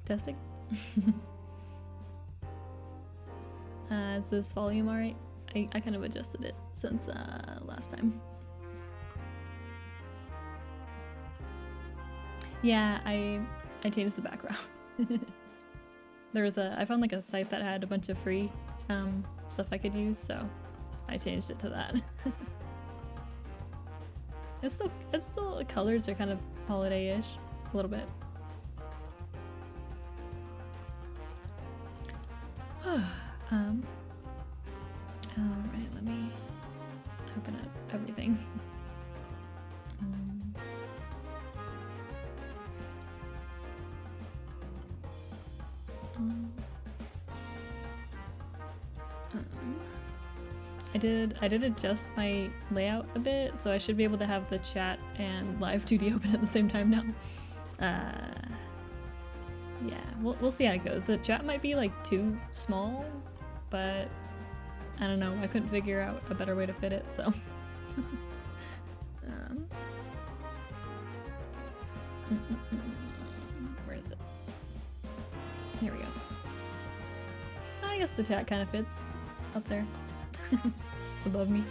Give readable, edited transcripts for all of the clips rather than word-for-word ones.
Testing. Is this volume alright? I kind of adjusted it since last time. Yeah, I changed the background. I found like a site that had a bunch of free stuff I could use, so I changed it to that. It's still the colors are kind of holiday-ish, a little bit. Alright, let me open up everything. I did adjust my layout a bit, so I should be able to have the chat and live2D open at the same time now. Yeah, we'll see how it goes. The chat might be like too small, but I don't know. I couldn't figure out a better way to fit it, so. Where is it? Here we go. I guess the chat kind of fits up there. Above me.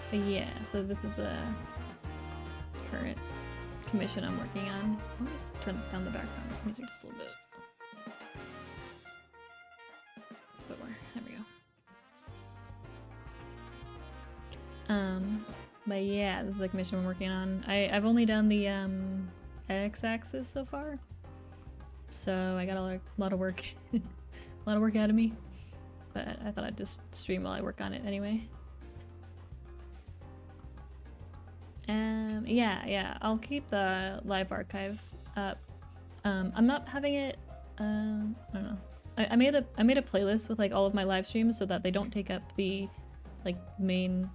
But yeah, so this is a current commission I'm working on. Let me turn down the background music just a little bit. A bit more. There we go. But yeah, this is a commission I'm working on. I've only done the X-axis so far, so I got a lot of work. A lot of work out of me, but I thought I'd just stream while I work on it anyway. Yeah, I'll keep the live archive up. I'm not having it, I don't know. I made a playlist with like all of my live streams so that they don't take up the like main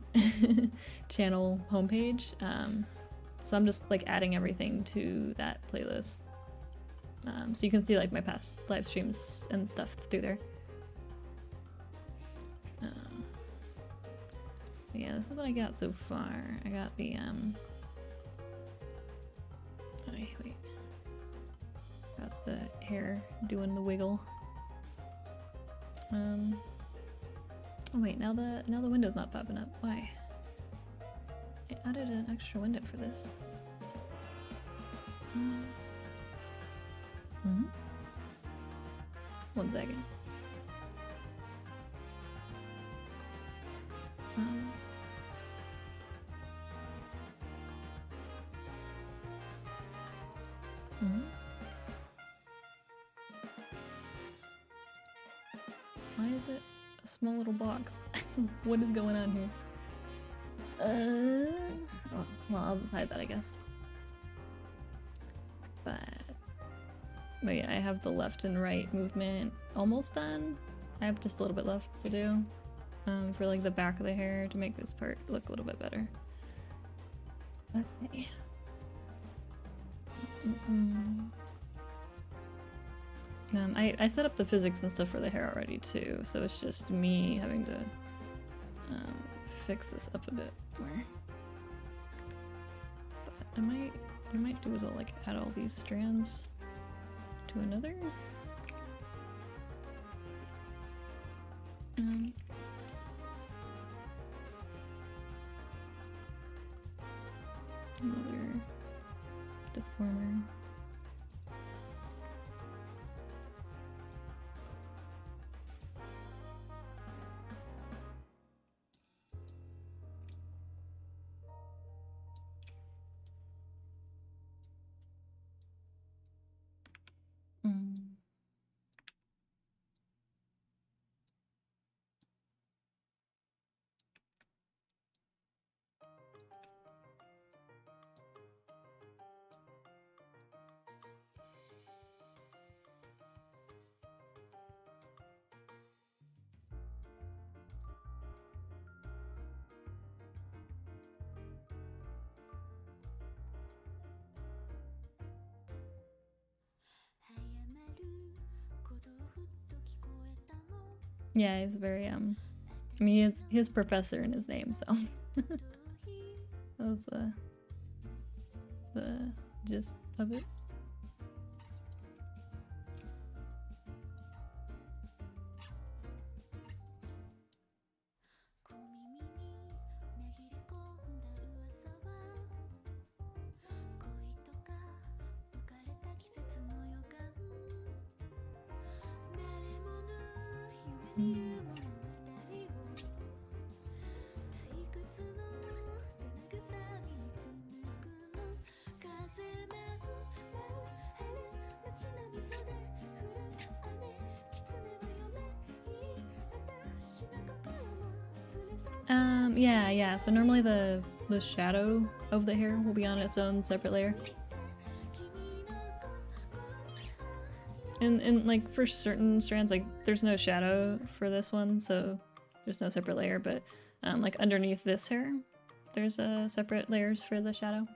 channel homepage. So I'm just like adding everything to that playlist. So you can see like my past live streams and stuff through there. Yeah, this is what I got so far. I got the wait. Got the hair doing the wiggle. Oh wait, now the window's not popping up. Why? I added an extra window for this. One second. Why is it a small little box? What is going on here? Well, I'll decide that, I guess. But yeah, I have the left and right movement almost done. I have just a little bit left to do for like the back of the hair to make this part look a little bit better. Okay. I set up the physics and stuff for the hair already too, so it's just me having to fix this up a bit more. But I might do is I'll like add all these strands to another. Another deformer. Yeah, he's very I mean, he has professor in his name, so that the gist of it. Yeah, so normally the shadow of the hair will be on its own separate layer. And like for certain strands, like there's no shadow for this one, so there's no separate layer, but like underneath this hair, there's separate layers for the shadow.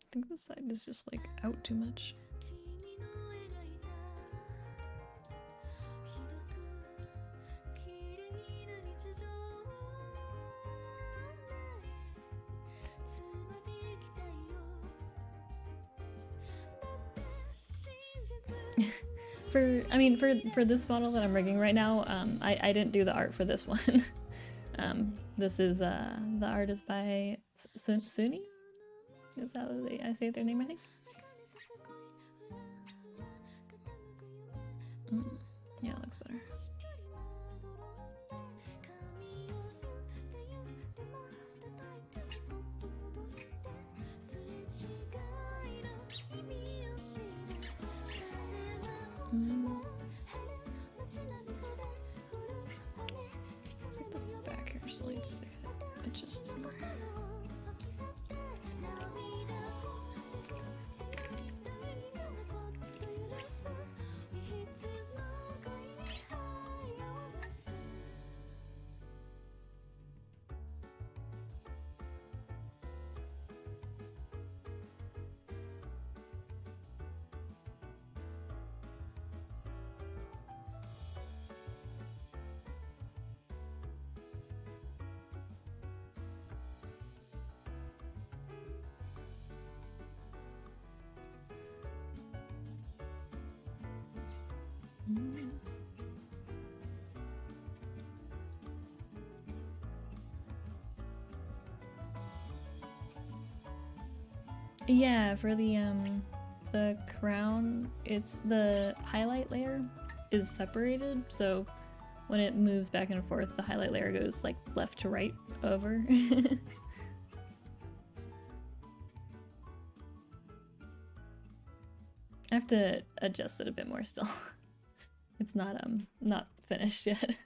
I think this side is just like out too much. For this model that I'm rigging right now, I didn't do the art for this one. This is the art is by Suni. Is that what I say their name? I think. Yeah, it looks better. So the back hair still needs to adjust more. Yeah, for the crown, it's the highlight layer is separated, so when it moves back and forth, the highlight layer goes like left to right over. I have to adjust it a bit more still. It's not finished yet.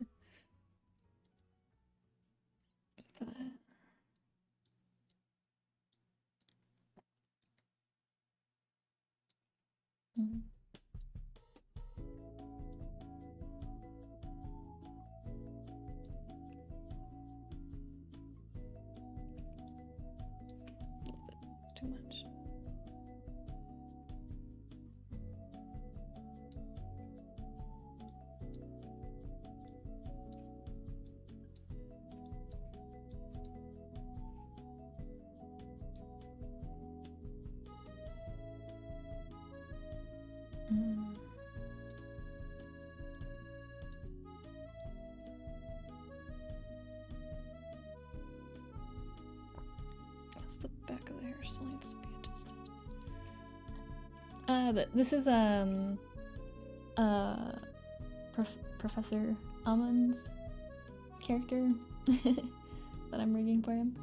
But too much. The back of the hair still needs to be adjusted. This is Professor Amon's character that I'm rigging for him.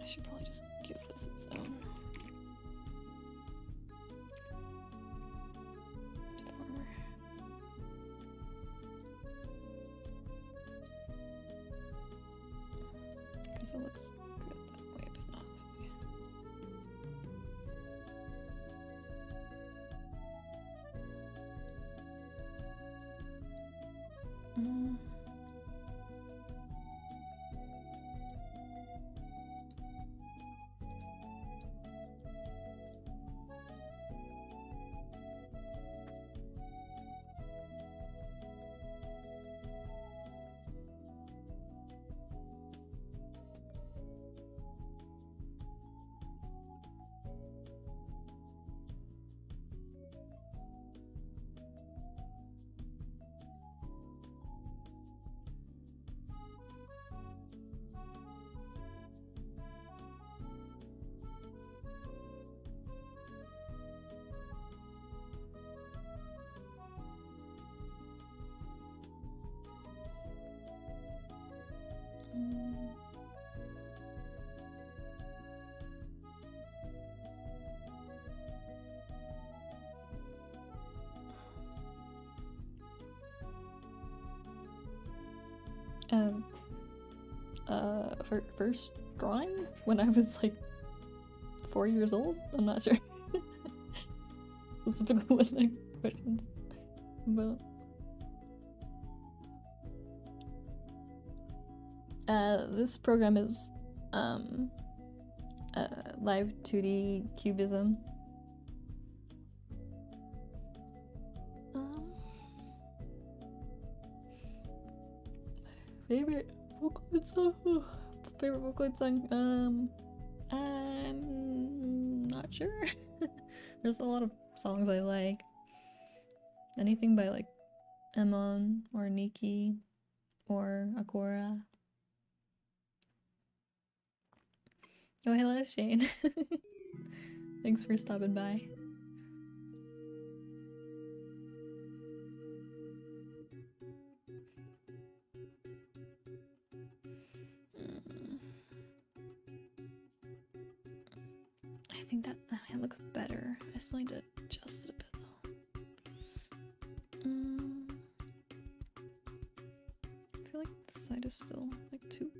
I should probably just give this its own. Because it looks good that way, but not that way. Um, first drawing when I was like 4 years old. I'm not sure. Specifically what the questions about. This program is live2D cubism. Favorite Vocaloid song? Favorite Vocaloid song? I'm not sure. There's a lot of songs I like. Anything by like Emon or Nikki or Akora. Oh, hello, Shane. Thanks for stopping by. I think that it looks better. I still need to adjust it a bit though. I feel like this side is still like too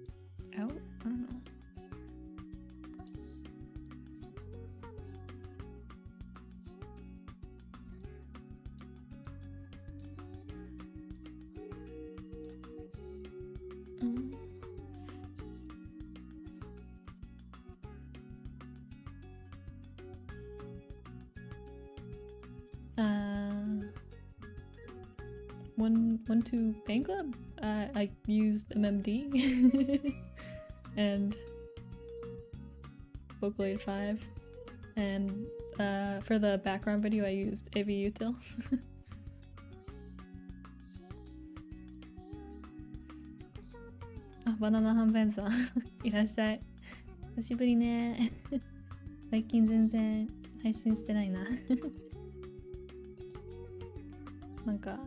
out. I don't know. One two fan club. I used MMD and Vocaloid 5, and for the background video I used AVUtil.あ、バナナはんぺんさんいらっしゃい。久しぶりね。最近全然配信してないな。なんか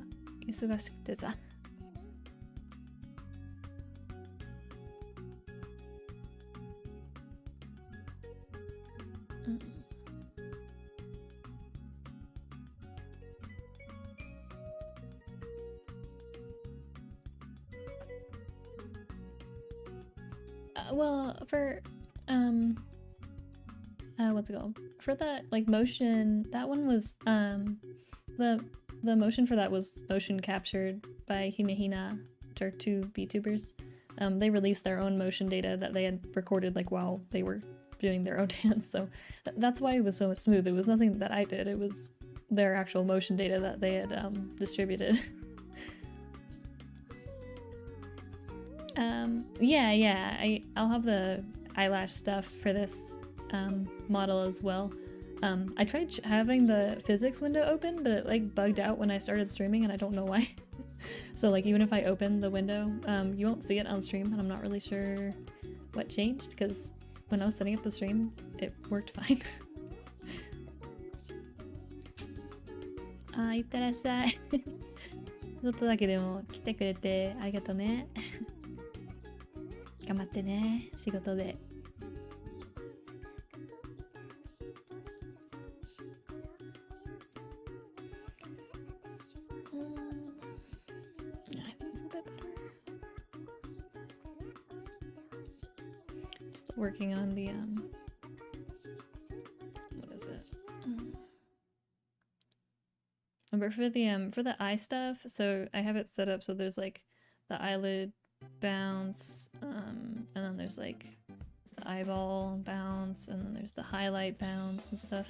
忙しくてさ。Well, for what's it called? For that like motion, that one was the motion for that was motion captured by Himehina, which are two VTubers. They released their own motion data that they had recorded like while they were doing their own dance, so that's why it was so smooth. It was nothing that I did, it was their actual motion data that they had distributed. Yeah, I'll have the eyelash stuff for this model as well. I tried having the physics window open, but it like bugged out when I started streaming and I don't know why. So like even if I open the window, you won't see it on stream, and I'm not really sure what changed because when I was setting up the stream, it worked fine. あ、いってらっしゃい。ちょっとだけでも来てくれてありがとうね。頑張ってね、仕事で。I think it's a bit better. Still working on the what is it? But for the eye stuff, so I have it set up so there's like the eyelid bounce, and then there's like the eyeball bounce, and then there's the highlight bounce and stuff.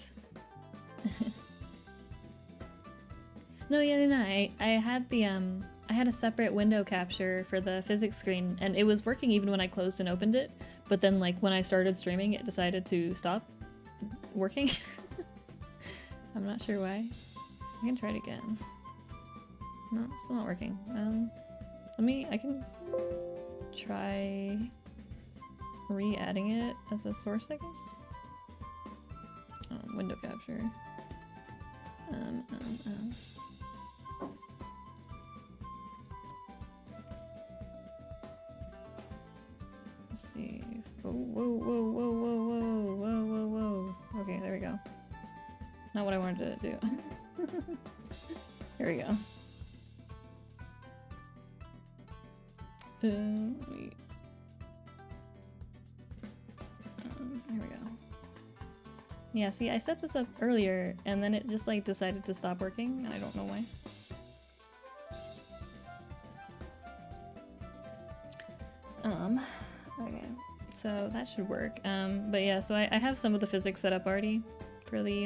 No, I had the I had a separate window capture for the physics screen, and it was working even when I closed and opened it, but then like when I started streaming it decided to stop working. I'm not sure why. I can try it again. No, it's still not working. I can try re-adding it as a source, I guess. Window capture. Let's see. Whoa. Okay, there we go. Not what I wanted to do. Here we go. Wait. Here we go. Yeah, see, I set this up earlier, and then it just like decided to stop working, and I don't know why. Okay, so that should work. But yeah, so I have some of the physics set up already for the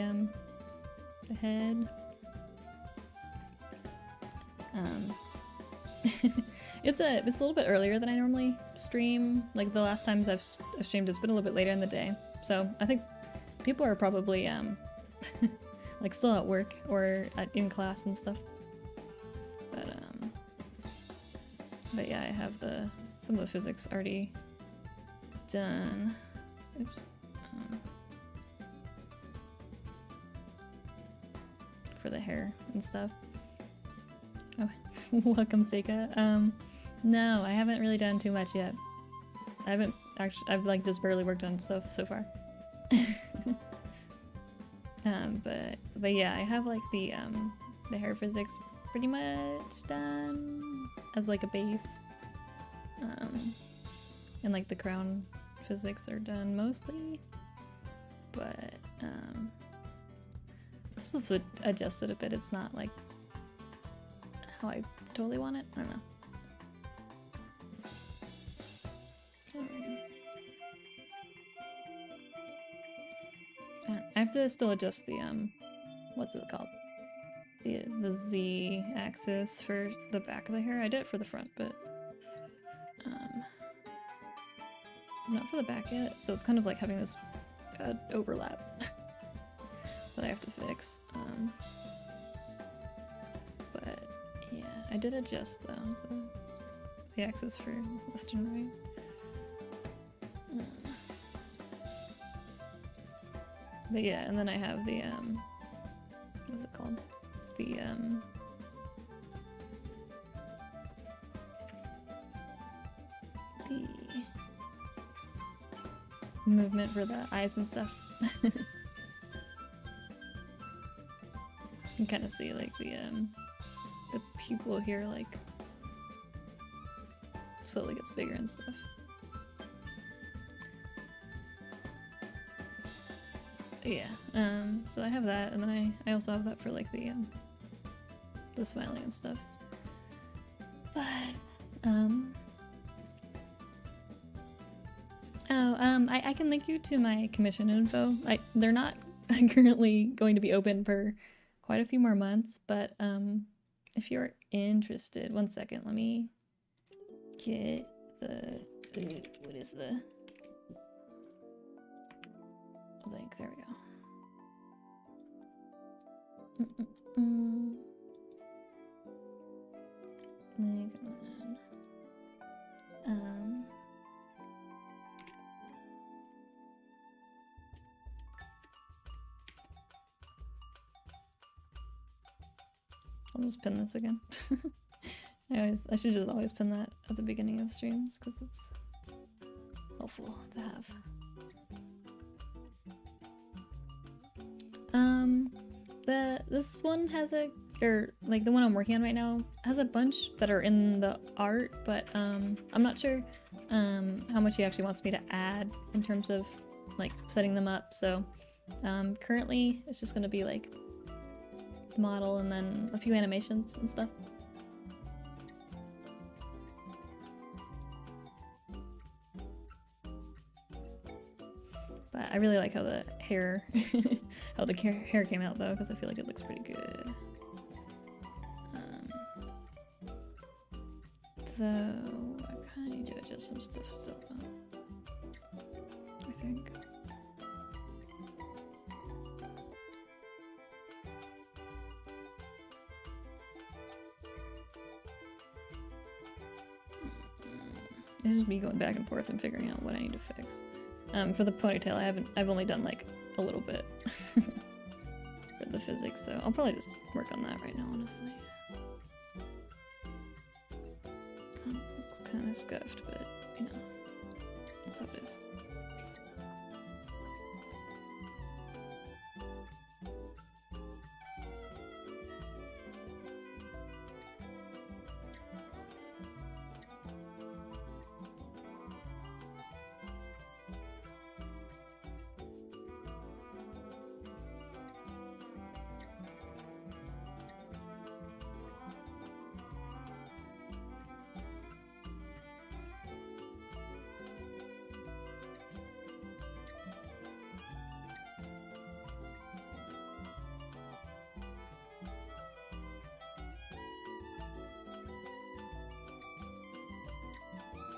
head. It's a little bit earlier than I normally stream. Like the last times I've streamed, it's been a little bit later in the day. So I think people are probably like still at work or in class and stuff. But yeah, I have some of the physics already done. Oops. For the hair and stuff. Oh, welcome, Seika. No, I haven't really done too much yet. I haven't actually. I've like just barely worked on stuff so far. But yeah, I have like the hair physics pretty much done as like a base. And like the crown physics are done mostly, but I still have to adjust it a bit. It's not like how I totally want it. I don't know. I have to still adjust the what's it called? The Z axis for the back of the hair. I did it for the front, but not for the back yet. So it's kind of like having this overlap that I have to fix. But yeah, I did adjust the Z axis for left and right. But yeah, and then I have the what's it called? The movement for the eyes and stuff. You can kind of see like the pupil here like slowly gets bigger and stuff. Yeah, so I have that, and then I also have that for like the smiling and stuff. But I can link you to my commission info. They're not currently going to be open for quite a few more months, but if you're interested, one second, let me get the what is the link? There we go. Link and then I'll just pin this again. I should just always pin that at the beginning of streams because it's helpful to have. This one has like the one I'm working on right now has a bunch that are in the art, but I'm not sure how much he actually wants me to add in terms of like setting them up. So currently it's just gonna be like the model and then a few animations and stuff. But I really like how the hair how the hair came out though, because I feel like it looks pretty good. Though I kind of need to adjust some stuff still, I think. This is me going back and forth and figuring out what I need to fix. For the ponytail, I've only done like a little bit for the physics, so I'll probably just work on that right now, honestly. Looks kind of scuffed, but you know, that's how it is.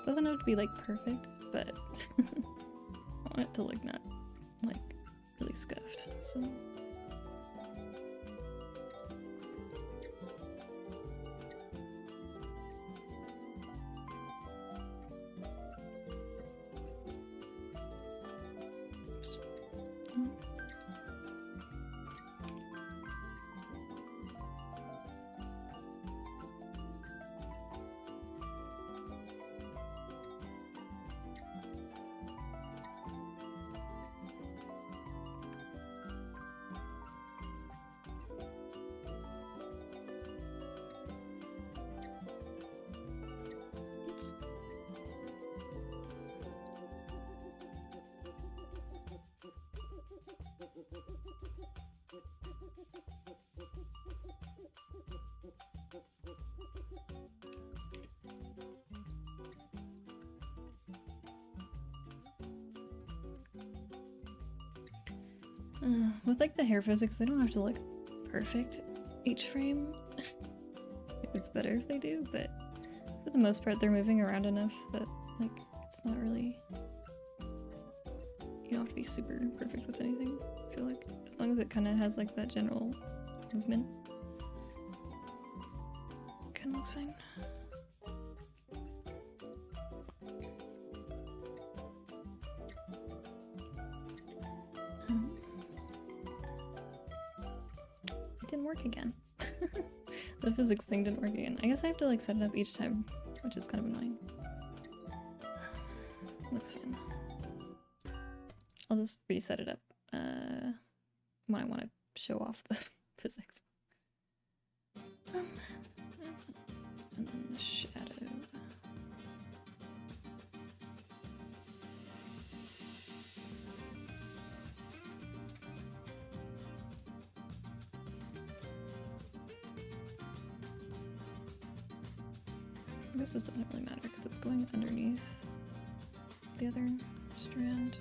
It doesn't have to be like perfect, but I want it to look not like really scuffed. So. With like the hair physics, they don't have to look perfect each frame. It's better if they do, but for the most part they're moving around enough that like it's not really, you don't have to be super perfect with anything. I feel like as long as it kind of has like that general movement, it kind of looks fine. Didn't work again. The physics thing didn't work again. I guess I have to like set it up each time, which is kind of annoying. Looks fine. I'll just reset it up when I want to show off the physics. And then the shadow. I guess this doesn't really matter because it's going underneath the other strand,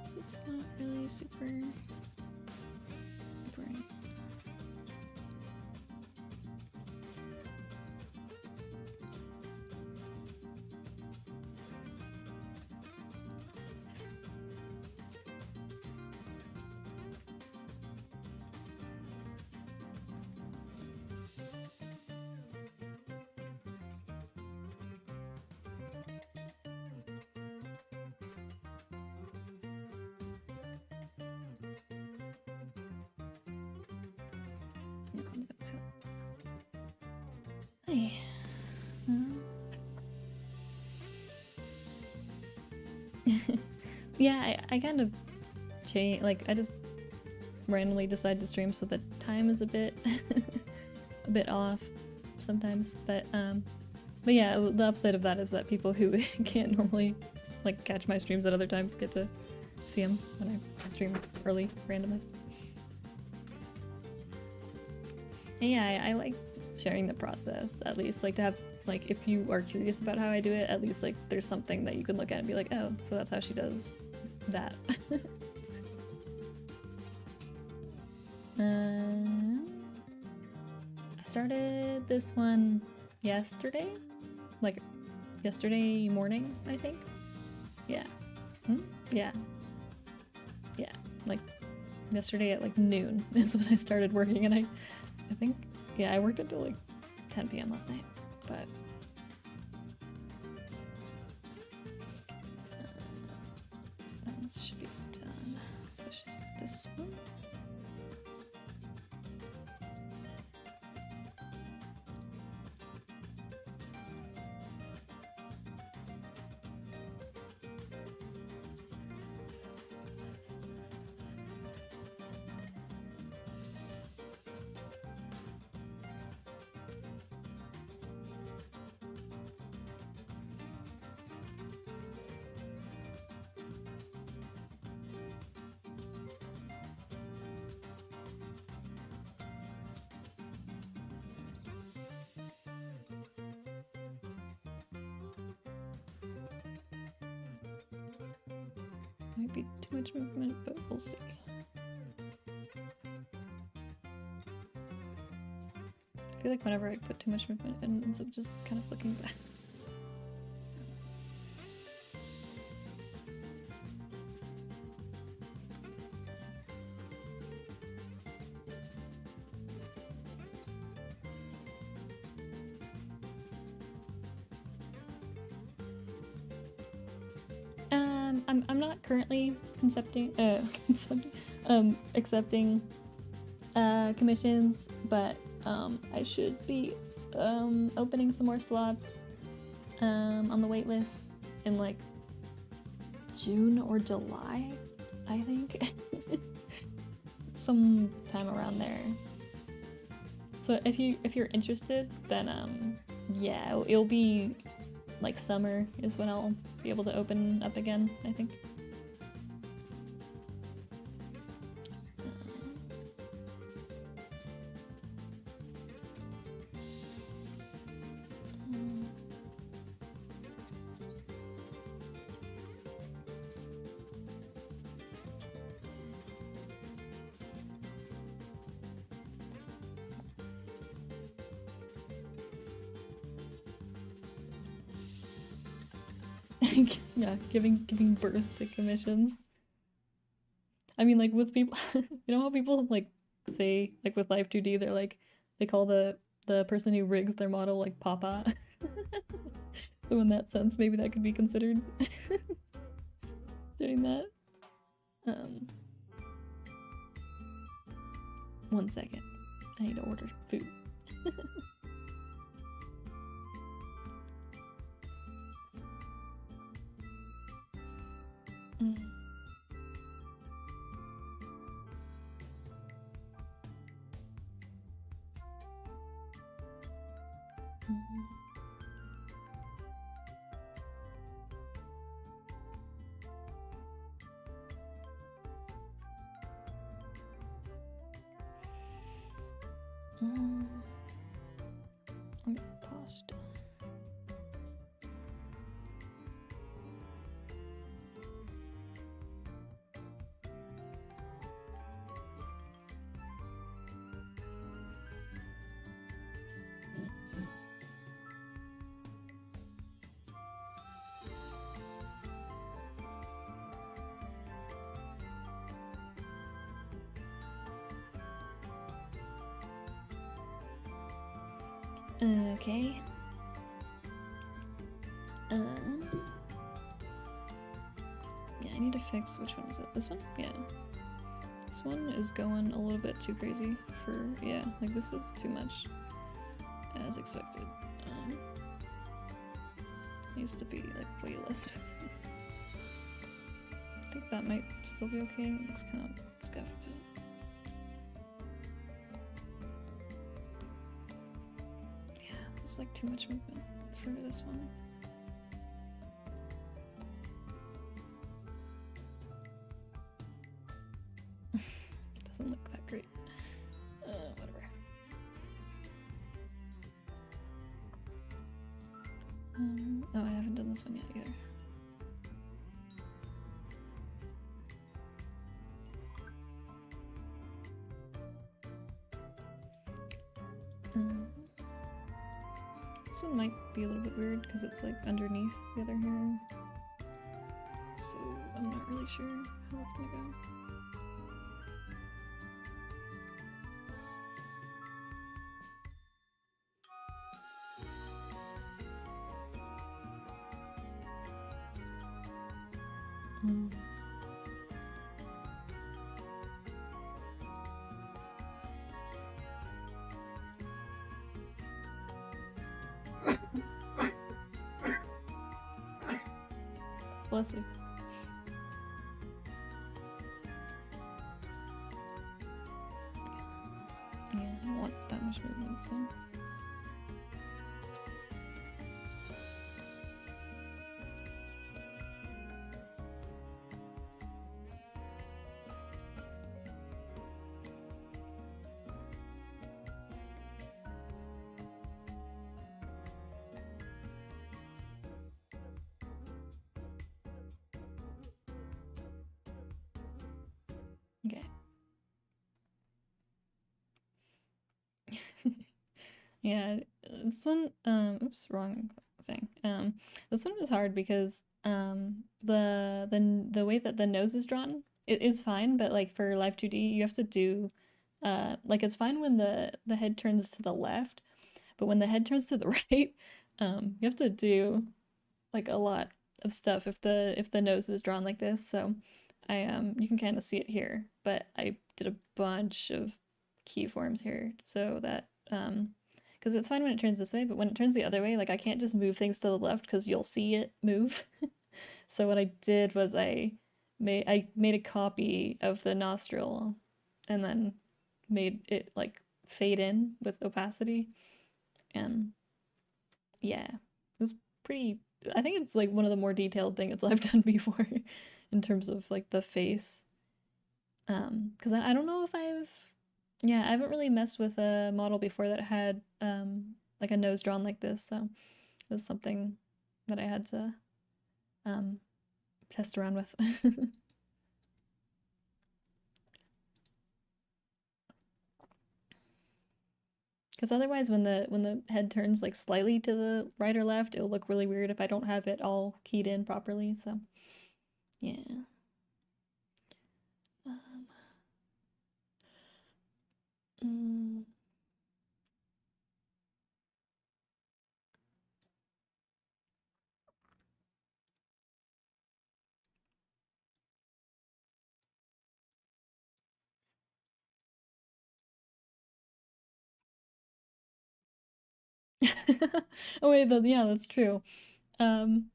so it's not really super bright. Hey. Yeah, I kind of change, like I just randomly decide to stream so the time is a bit a bit off sometimes, but yeah, the upside of that is that people who can't normally like catch my streams at other times get to see them when I stream early randomly. And yeah, I like sharing the process, at least, like to have, like if you are curious about how I do it, at least like there's something that you can look at and be like, oh, so that's how she does that. I started this one yesterday, like yesterday morning, I think. Yeah. Yeah, like yesterday at like noon is when I started working, and I think, yeah, I worked until like 10 p.m. last night, but that should be done. So it's just this one. Might be too much movement, but we'll see. I feel like whenever I put too much movement in, it ends up just kind of looking bad. I'm not currently accepting commissions, but I should be opening some more slots on the wait list in like June or July, I think. Sometime around there. So if you're interested, then yeah, it'll be like summer is when I'll be able to open up again, I think. Yeah, giving birth to commissions. I mean, like with people, you know how people like say like with live2D, they're like they call the person who rigs their model like Papa. So in that sense, maybe that could be considered doing that. 1 second, I need to order food. Pasta. Okay. Yeah, I need to fix, which one is it? This one? Yeah. This one is going a little bit too crazy for, yeah, like this is too much as expected. Used to be like way less. I think that might still be okay. It looks kind of scuffed. It's like too much movement for this one. Doesn't look that great. Whatever. Oh, I haven't done this one yet either. This one might be a little bit weird because it's like underneath the other hair. So I'm not really sure how it's gonna go. Bless you. Yeah, I don't want that much movement, so. Okay. Yeah, this one, oops, wrong thing. This one was hard because the way that the nose is drawn, it is fine, but like for live2D, you have to do like it's fine when the head turns to the left, but when the head turns to the right, you have to do like a lot stuff if the nose is drawn like this. So you can kind of see it here, but I did a bunch of keyforms here so that because it's fine when it turns this way, but when it turns the other way, like I can't just move things to the left because you'll see it move. So what I did was I made a copy of the nostril and then made it like fade in with opacity. And yeah, it was pretty, I think it's like one of the more detailed things I've done before in terms of like the face. Because I don't know if I haven't really messed with a model before that had like a nose drawn like this, so it was something that I had to test around with. Because otherwise, when the head turns like slightly to the right or left, it'll look really weird if I don't have it all keyed in properly. So, yeah. Um, mm. Oh wait, yeah, that's true. Um,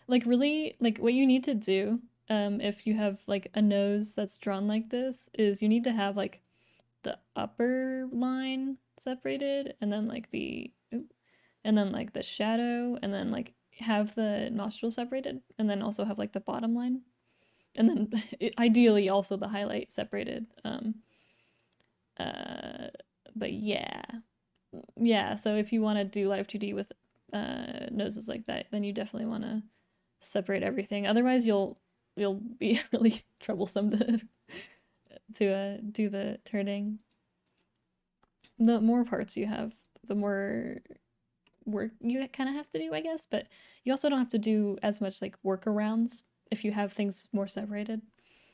like really, like what you need to do, if you have like a nose that's drawn like this, is you need to have like the upper line separated, and then like and then like the shadow, and then like have the nostril separated, and then also have like the bottom line, and then ideally also the highlight separated. Uh, but yeah. So if you want to do live2D with noses like that, then you definitely want to separate everything. Otherwise, you'll be really troublesome to do the turning. The more parts you have, the more work you kind of have to do, I guess. But you also don't have to do as much like workarounds if you have things more separated,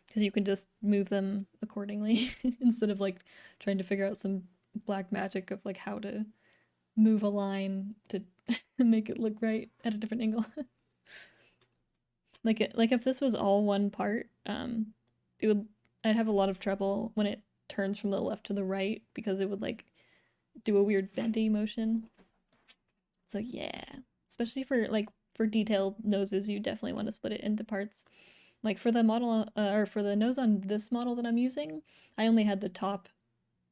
because you can just move them accordingly instead of like trying to figure out some black magic of like how to move a line to make it look right at a different angle. Like if this was all one part, it would I'd have a lot of trouble when it turns from the left to the right because it would like do a weird bendy motion. So yeah, especially for detailed noses, you definitely want to split it into parts. Like for the model or for the nose on this model that I'm using, I only had the top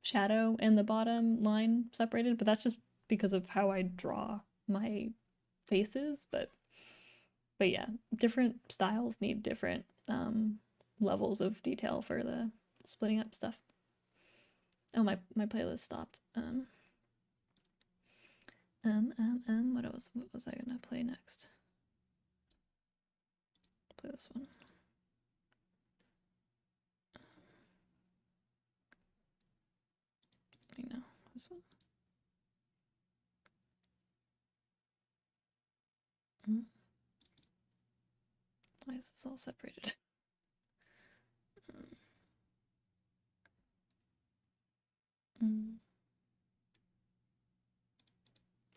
shadow and the bottom line separated, but that's just because of how I draw my faces. But yeah, different styles need different levels of detail for the splitting up stuff. Oh, my playlist stopped. What was I gonna play next? Play this one. I know this one. Why is this all separated?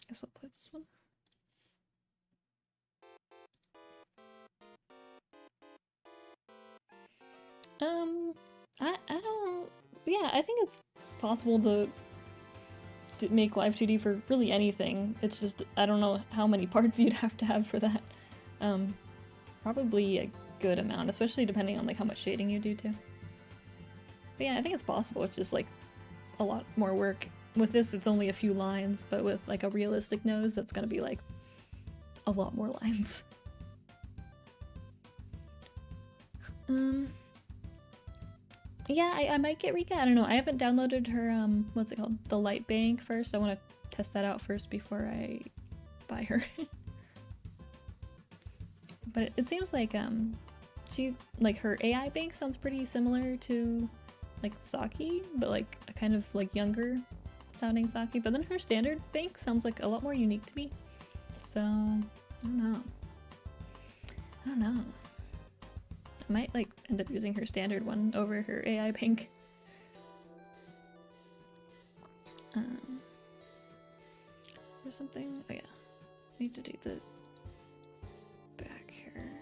Guess I'll play this one. I don't. Yeah, I think it's possible to make live2D for really anything. It's just I don't know how many parts you'd have to have for that. Probably a good amount, especially depending on like how much shading you do too. But yeah, I think it's possible. It's just like a lot more work. With this, it's only a few lines, but with like a realistic nose, that's gonna be like a lot more lines. Yeah, I might get Rika. I don't know. I haven't downloaded her what's it called? The light bank first. I want to test that out first before I buy her. But it seems like she like her AI bank sounds pretty similar to like Saki, but like a kind of like younger sounding Saki. But then her standard bank sounds like a lot more unique to me. So I don't know. I might like end up using her standard one over her AI bank. Or something. Oh yeah, need to do the back here.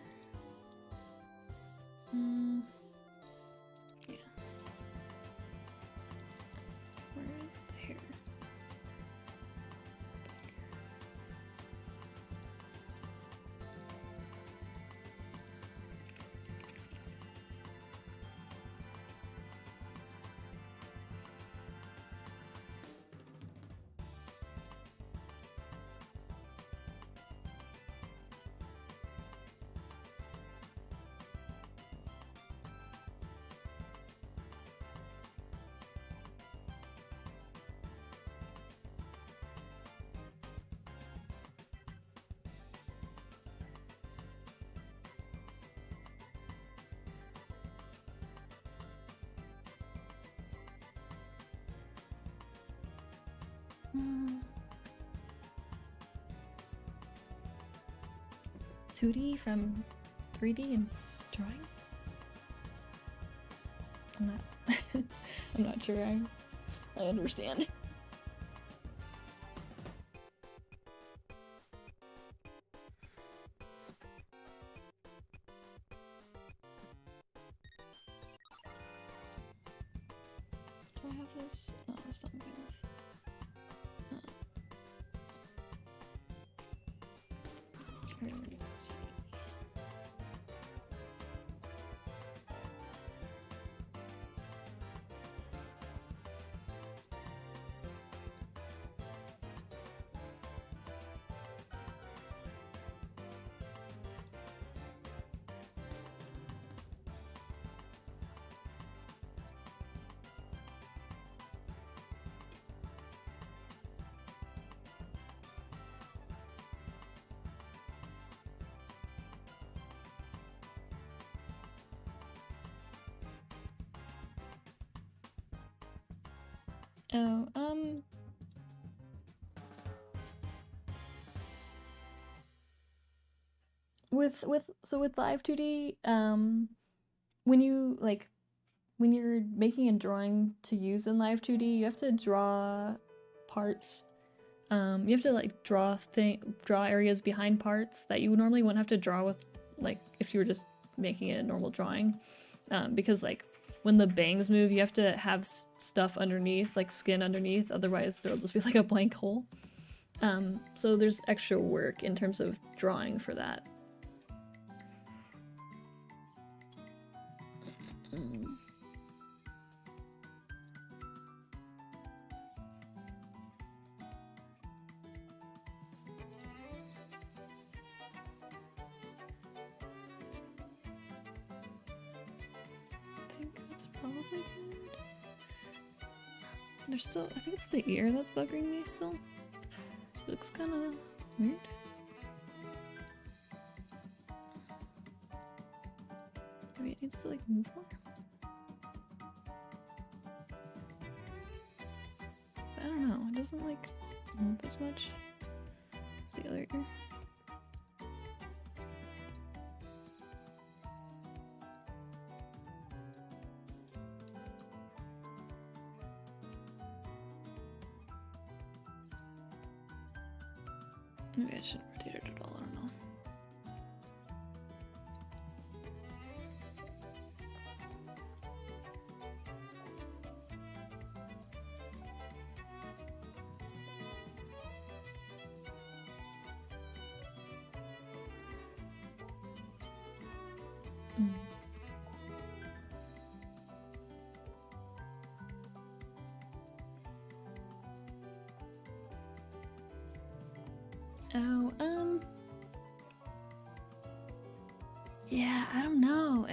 2D from 3D and drawings? I'm not I'm not sure I understand. Do I have this? No, that's not good enough. Oh, with live2D, when you're making a drawing to use in live2D, you have to draw parts. You have to like draw areas behind parts that you normally wouldn't have to draw with, like, if you were just making a normal drawing, because like when the bangs move, you have to have stuff underneath, like skin underneath, otherwise there'll just be like a blank hole. So there's extra work in terms of drawing for that. Probably good. There's still, I think it's the ear that's bugging me still. It looks kind of weird. Maybe it needs to like move more. But I don't know, it doesn't like move as much as the other ear. Maybe I shouldn't rotate it at all, I don't know. Oh, yeah, I don't know.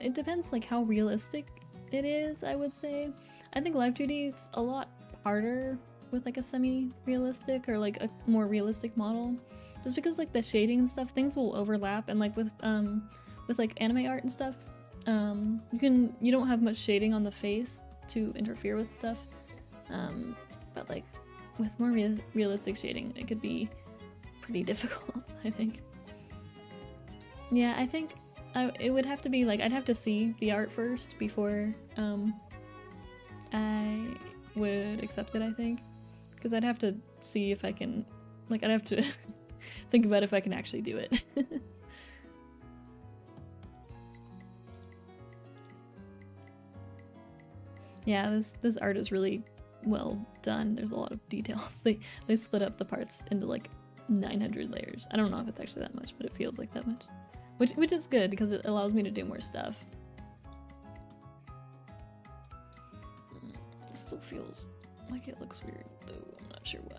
It depends like how realistic it is, I would say. I think live2D is a lot harder with like a semi-realistic or like a more realistic model. Just because like the shading and stuff, things will overlap, and like with like anime art and stuff, you don't have much shading on the face to interfere with stuff. But like with more realistic shading, it could be pretty difficult, I think. Yeah, I think it would have to be like, I'd have to see the art first before I would accept it, I think. Because I'd have to see if I can, like, I'd have to think about if I can actually do it. Yeah, this art is really well done. There's a lot of details. They split up the parts into like 900 layers. I don't know if it's actually that much, but it feels like that much. Which is good because it allows me to do more stuff. It still feels like it looks weird though, I'm not sure why.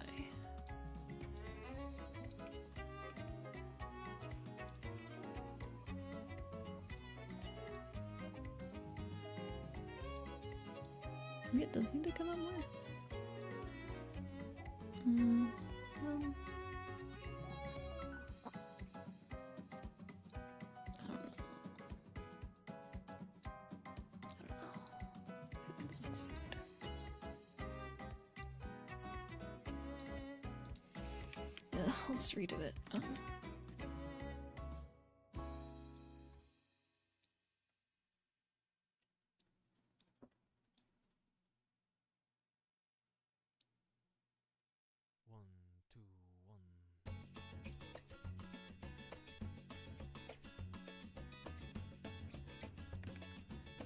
Maybe it does need to come up more. I'll just redo it.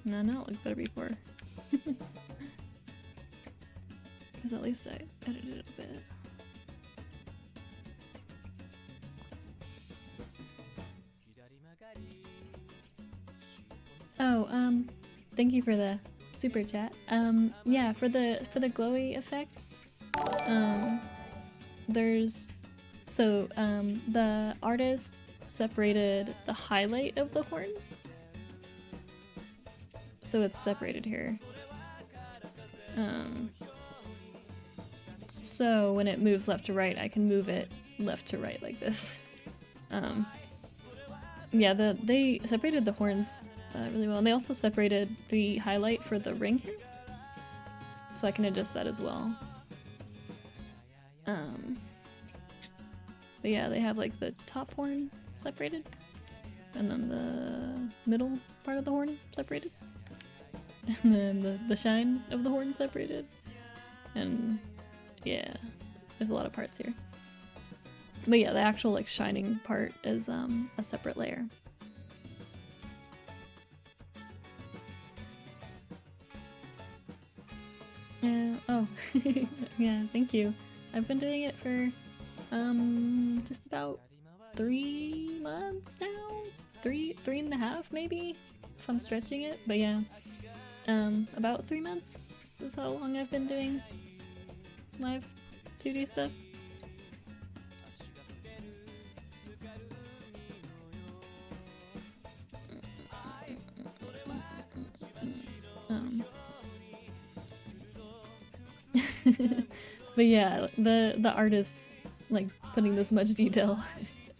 No, it looked better before. Because at least I edited it a bit. Oh, thank you for the super chat. Yeah, for the glowy effect, the artist separated the highlight of the horn. So it's separated here. So when it moves left to right, I can move it left to right like this. Yeah, they separated the horns really well, and they also separated the highlight for the ring here. So I can adjust that as well. But yeah, they have like the top horn separated, and then the middle part of the horn separated. And then the shine of the horn separated. And yeah, there's a lot of parts here. But yeah, the actual like shining part is a separate layer. Oh, yeah, thank you. I've been doing it for just about 3 months now? 3.5 maybe, if I'm stretching it, but yeah. About 3 months is how long I've been doing live 2D stuff. But yeah, the artist like putting this much detail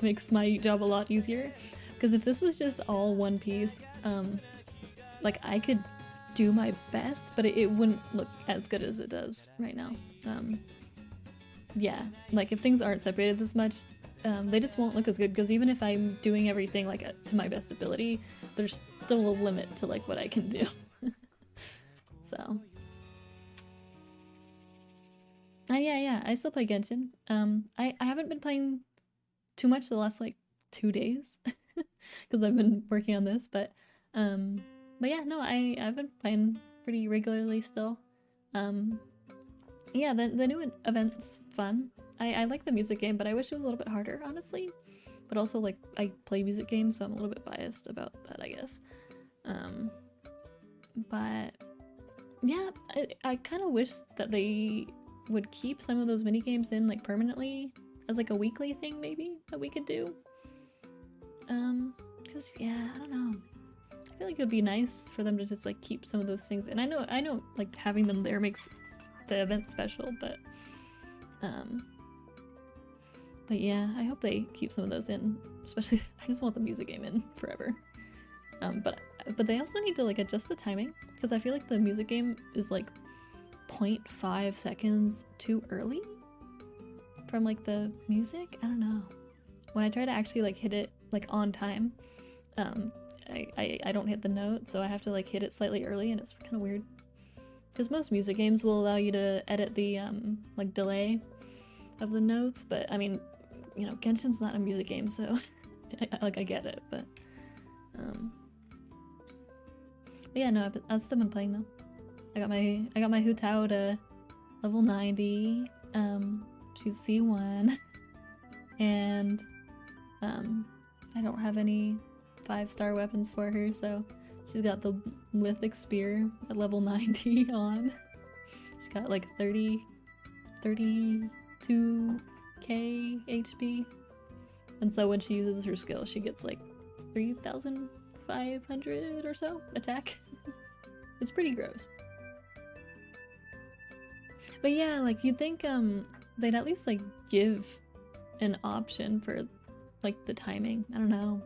makes my job a lot easier, because if this was just all one piece, like I could do my best, but it wouldn't look as good as it does right now. Yeah, like if things aren't separated this much, they just won't look as good, because even if I'm doing everything like to my best ability, there's still a limit to like what I can do. So yeah, I still play Genshin. I haven't been playing too much the last like 2 days because I've been working on this, but yeah, no, I've been playing pretty regularly still. Yeah, the new event's fun. I like the music game, but I wish it was a little bit harder, honestly. But also, like, I play music games, so I'm a little bit biased about that, I guess. But yeah, I kind of wish that they would keep some of those mini games in like permanently as like a weekly thing, maybe, that we could do. Because yeah, I don't know. I feel like it would be nice for them to just like keep some of those things. And I know like having them there makes the event special, but yeah, I hope they keep some of those in. Especially, I just want the music game in forever. But they also need to like adjust the timing, because I feel like the music game is like 0.5 seconds too early from like the music. I don't know. When I try to actually like hit it like on time, I don't hit the note, so I have to like hit it slightly early, and it's kind of weird. Because most music games will allow you to edit the like delay of the notes, but I mean, you know, Genshin's not a music game, so I get it, but yeah, no, I've still been playing though. I got my Hu Tao to level 90. She's C1, and I don't have any 5-star weapons for her, so she's got the lithic spear at level 90 on. She's got like 32k HP, and so when she uses her skill, she gets like 3,500 or so attack. It's pretty gross. But yeah, like you'd think they'd at least like give an option for like the timing. I don't know.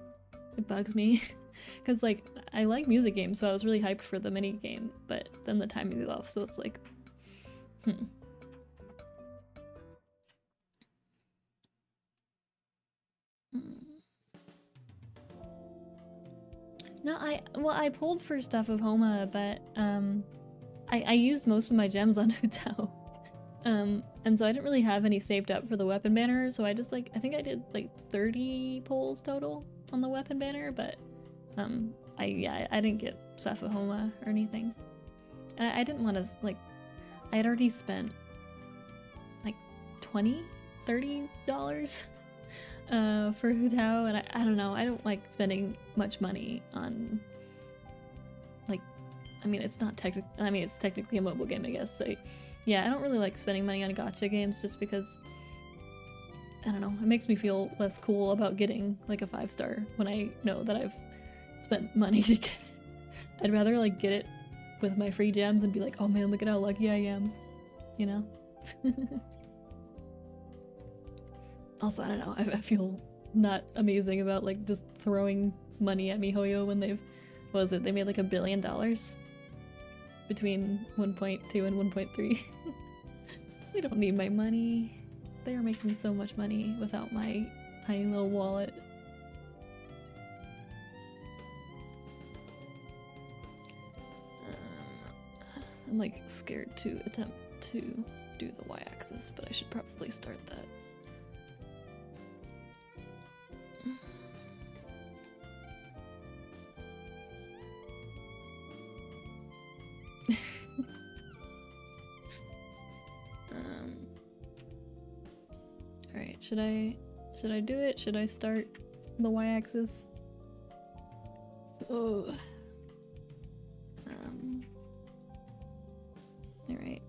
It bugs me. Because like I like music games, so I was really hyped for the mini game, but then the timing is off, so it's like No, I pulled for stuff of Homa, but I used most of my gems on Hutao. And so I didn't really have any saved up for the weapon banner, so I just like, I think I did like 30 pulls total on the weapon banner, but I didn't get stuff of Homa or anything. And I didn't want to, like, I had already spent like $20-$30 for Hutao, and I don't know, I don't like spending much money on, like, I mean, it's not technically, I mean, it's technically a mobile game, I guess, so yeah, I don't really like spending money on gacha games just because, I don't know, it makes me feel less cool about getting like a 5-star when I know that I've spent money to get it. I'd rather like get it with my free gems and be like, oh man, look at how lucky I am, you know? Also, I don't know, I feel not amazing about like just throwing money at MiHoYo when they've, what was it, they made like $1 billion between 1.2 and 1.3. They don't need my money. They are making so much money without my tiny little wallet. I'm like scared to attempt to do the y-axis, but I should probably start that. Alright, should I do it? Should I start the y-axis? Oh. Alright.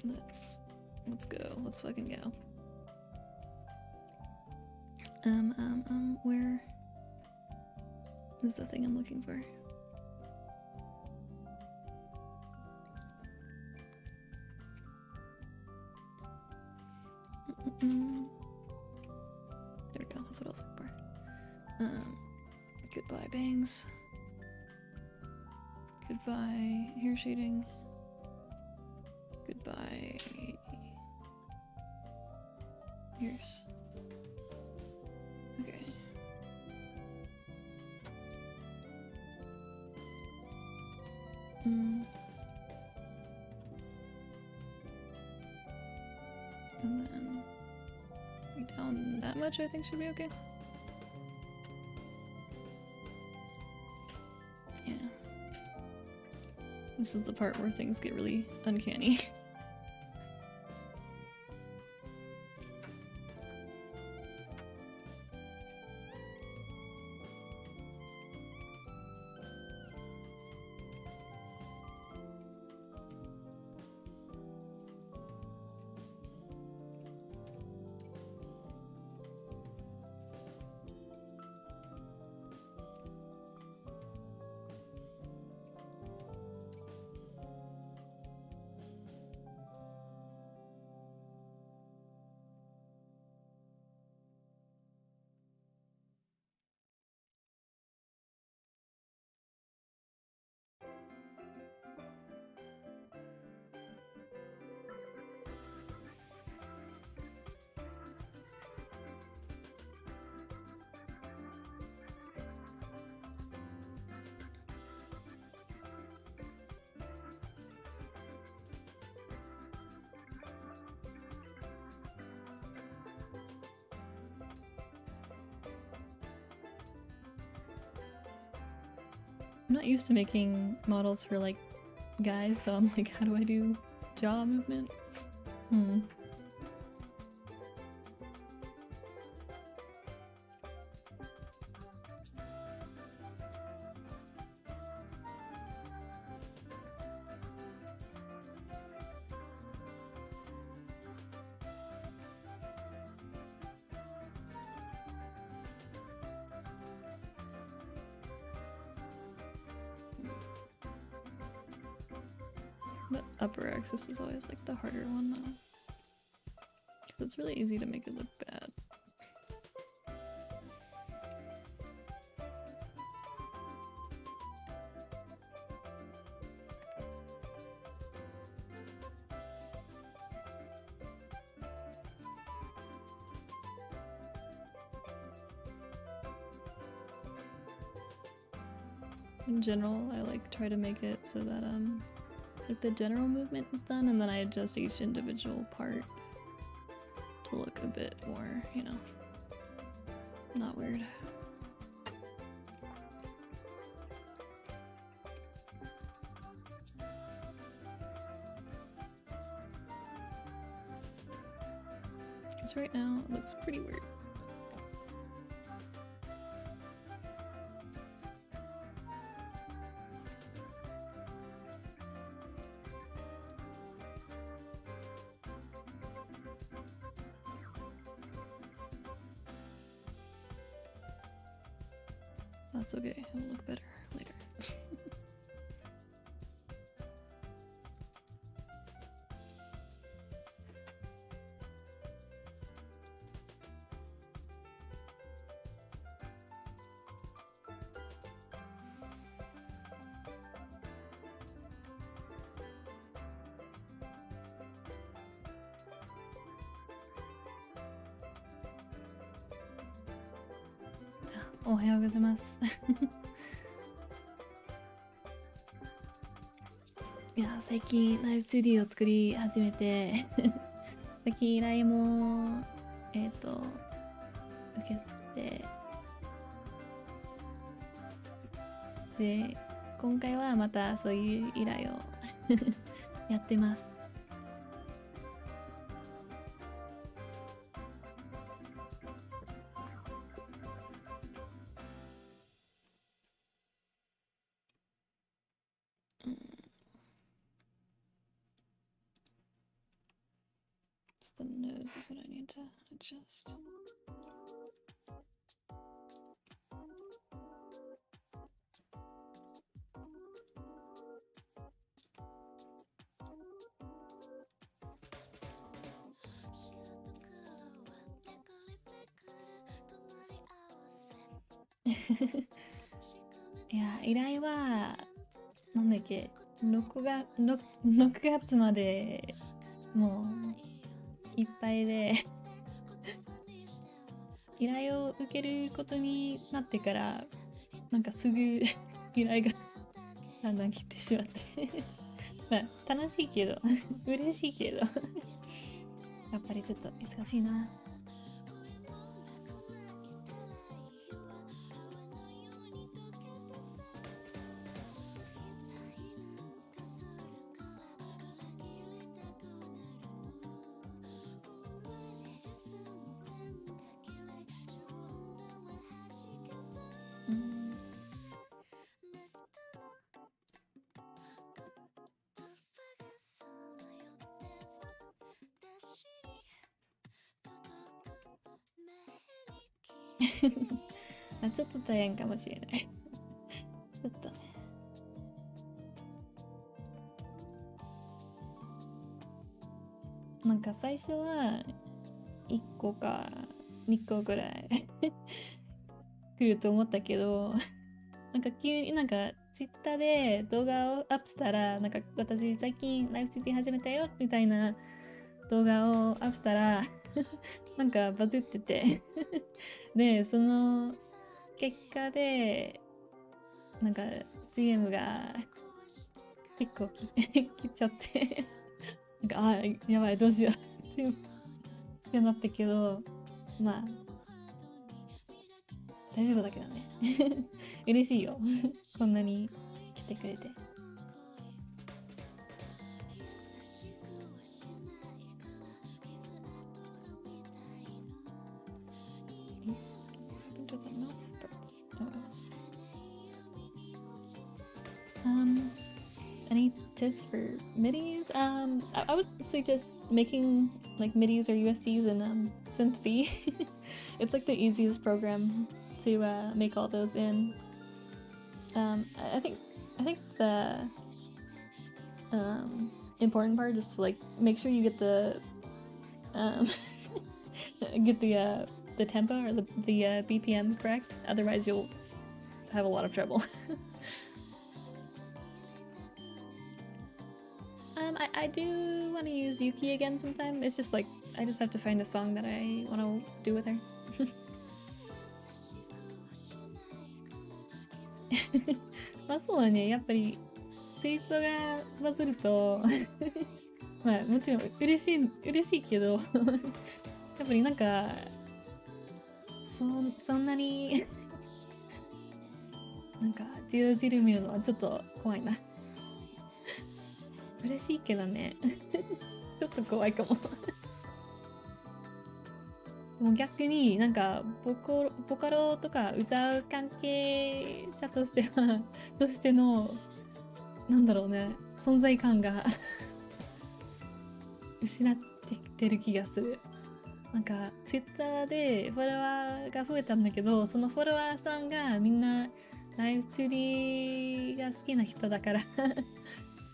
Let's go. Let's fucking go. Where is the thing I'm looking for? There we go, that's what I was looking for. Goodbye bangs. Goodbye hair shading. Goodbye ears. Okay. And then be down that much, I think should be okay. Yeah. This is the part where things get really uncanny. I'm not used to making models for like guys, so I'm like, how do I do jaw movement? The upper axis is always like the harder one though, because it's really easy to make it look bad. In general, I like try to make it so that like the general movement is done, and then I adjust each individual part to look a bit more, you know, not weird. Because right now it looks pretty weird. That's okay, it'll look better later. Ohayou gozaimasu. いや、最近ライブ 2D を作り始めて最近依頼も受け付けて、で今回はまたそういう依頼をやってます。The nose is what I need to adjust. Yeah, 依頼はなんだっけ、6月までもういっぱいで依頼を受けることになってからなんかすぐ依頼がだんだん来てしまってまあ楽しいけど嬉しいけどやっぱりちょっと忙しいな。ちょっと大変かもしれないちょっとね。なんか最初は1個か2個ぐらい来ると思ったけどなんか急になんかツイッターで動画をアップしたらなんか私最近ライブ 2D 始めたよみたいな動画をアップしたらなんかバズっててでその結果でなんか GM が結構来ちゃってなんかあやばいどうしようってなったけどまあ大丈夫だけどね嬉しいよこんなに来てくれて。Any tips for midis? I would suggest making like midis or USCs in SynthV. It's like the easiest program to make all those in. I think the important part is to like make sure you get the the tempo or the BPM correct. Otherwise, you'll have a lot of trouble. I do want to use Yuki again sometime. It's just like I just have to find a song that I want to do with her. まあそうだね。やっぱりツイートがバズるとまあもちろん嬉しいけどやっぱりなんかそんなになんかじろじろ見るのはちょっと怖いな。嬉しいけどねちょっと怖いかもでも逆になんかボカロとか歌う関係者としてはとしてのなんだろうね存在感が失ってきてる気がする。なんかツイッターでフォロワーが増えたんだけど、そのフォロワーさんがみんなライブ 2D が好きな人だから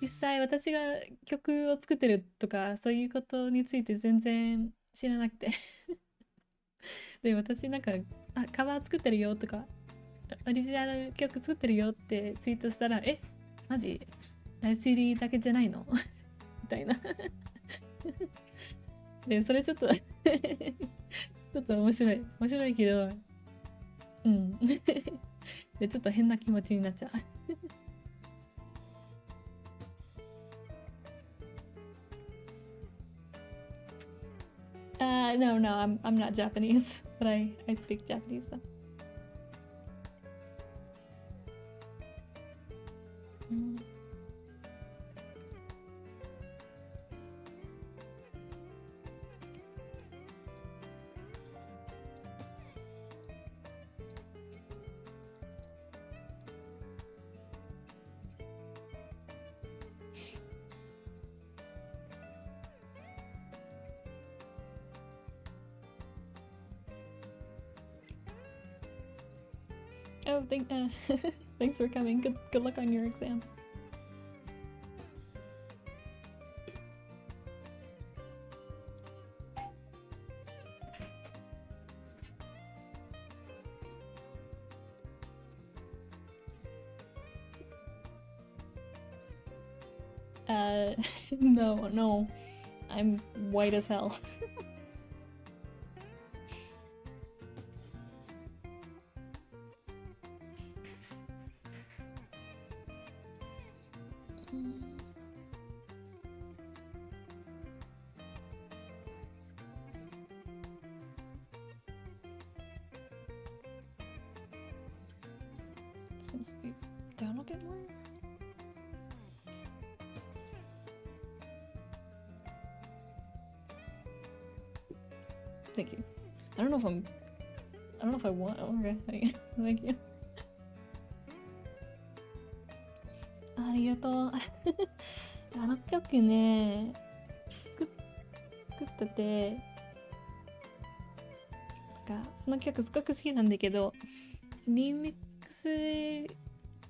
実際私が曲を作ってるとかそういうことについて全然知らなくてで私なんかカバー作ってるよとかオリジナル曲作ってるよってツイートしたらマジライブ 2D だけじゃないのみたいなでそれちょっとちょっと面白いけどうんでちょっと変な気持ちになっちゃうno, I'm not Japanese, but I speak Japanese, so. Oh, thanks for coming. Good luck on your exam. No. I'm white as hell. Since we down a bit more. Thank you. I don't know if I want. Okay, thank you. ありがとう。あの曲ね、作ってて、なんかその曲すごく好きなんだけど、リミックス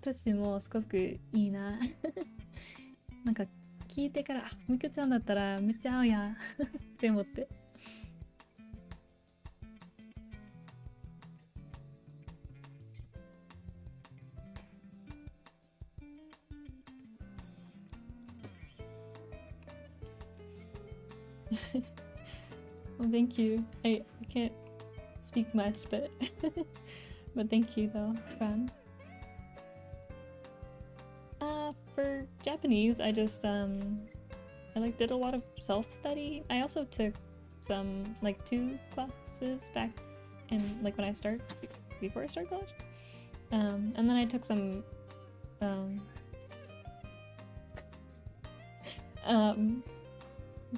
としてもすごくいいな。なんか聞いてから、みくちゃんだったらめっちゃ合うやって思って。Well, thank you. I can't speak much, but but thank you though, fun. For Japanese, I just I did a lot of self-study. I also took some 2 classes back in when I before I started college. And then I took some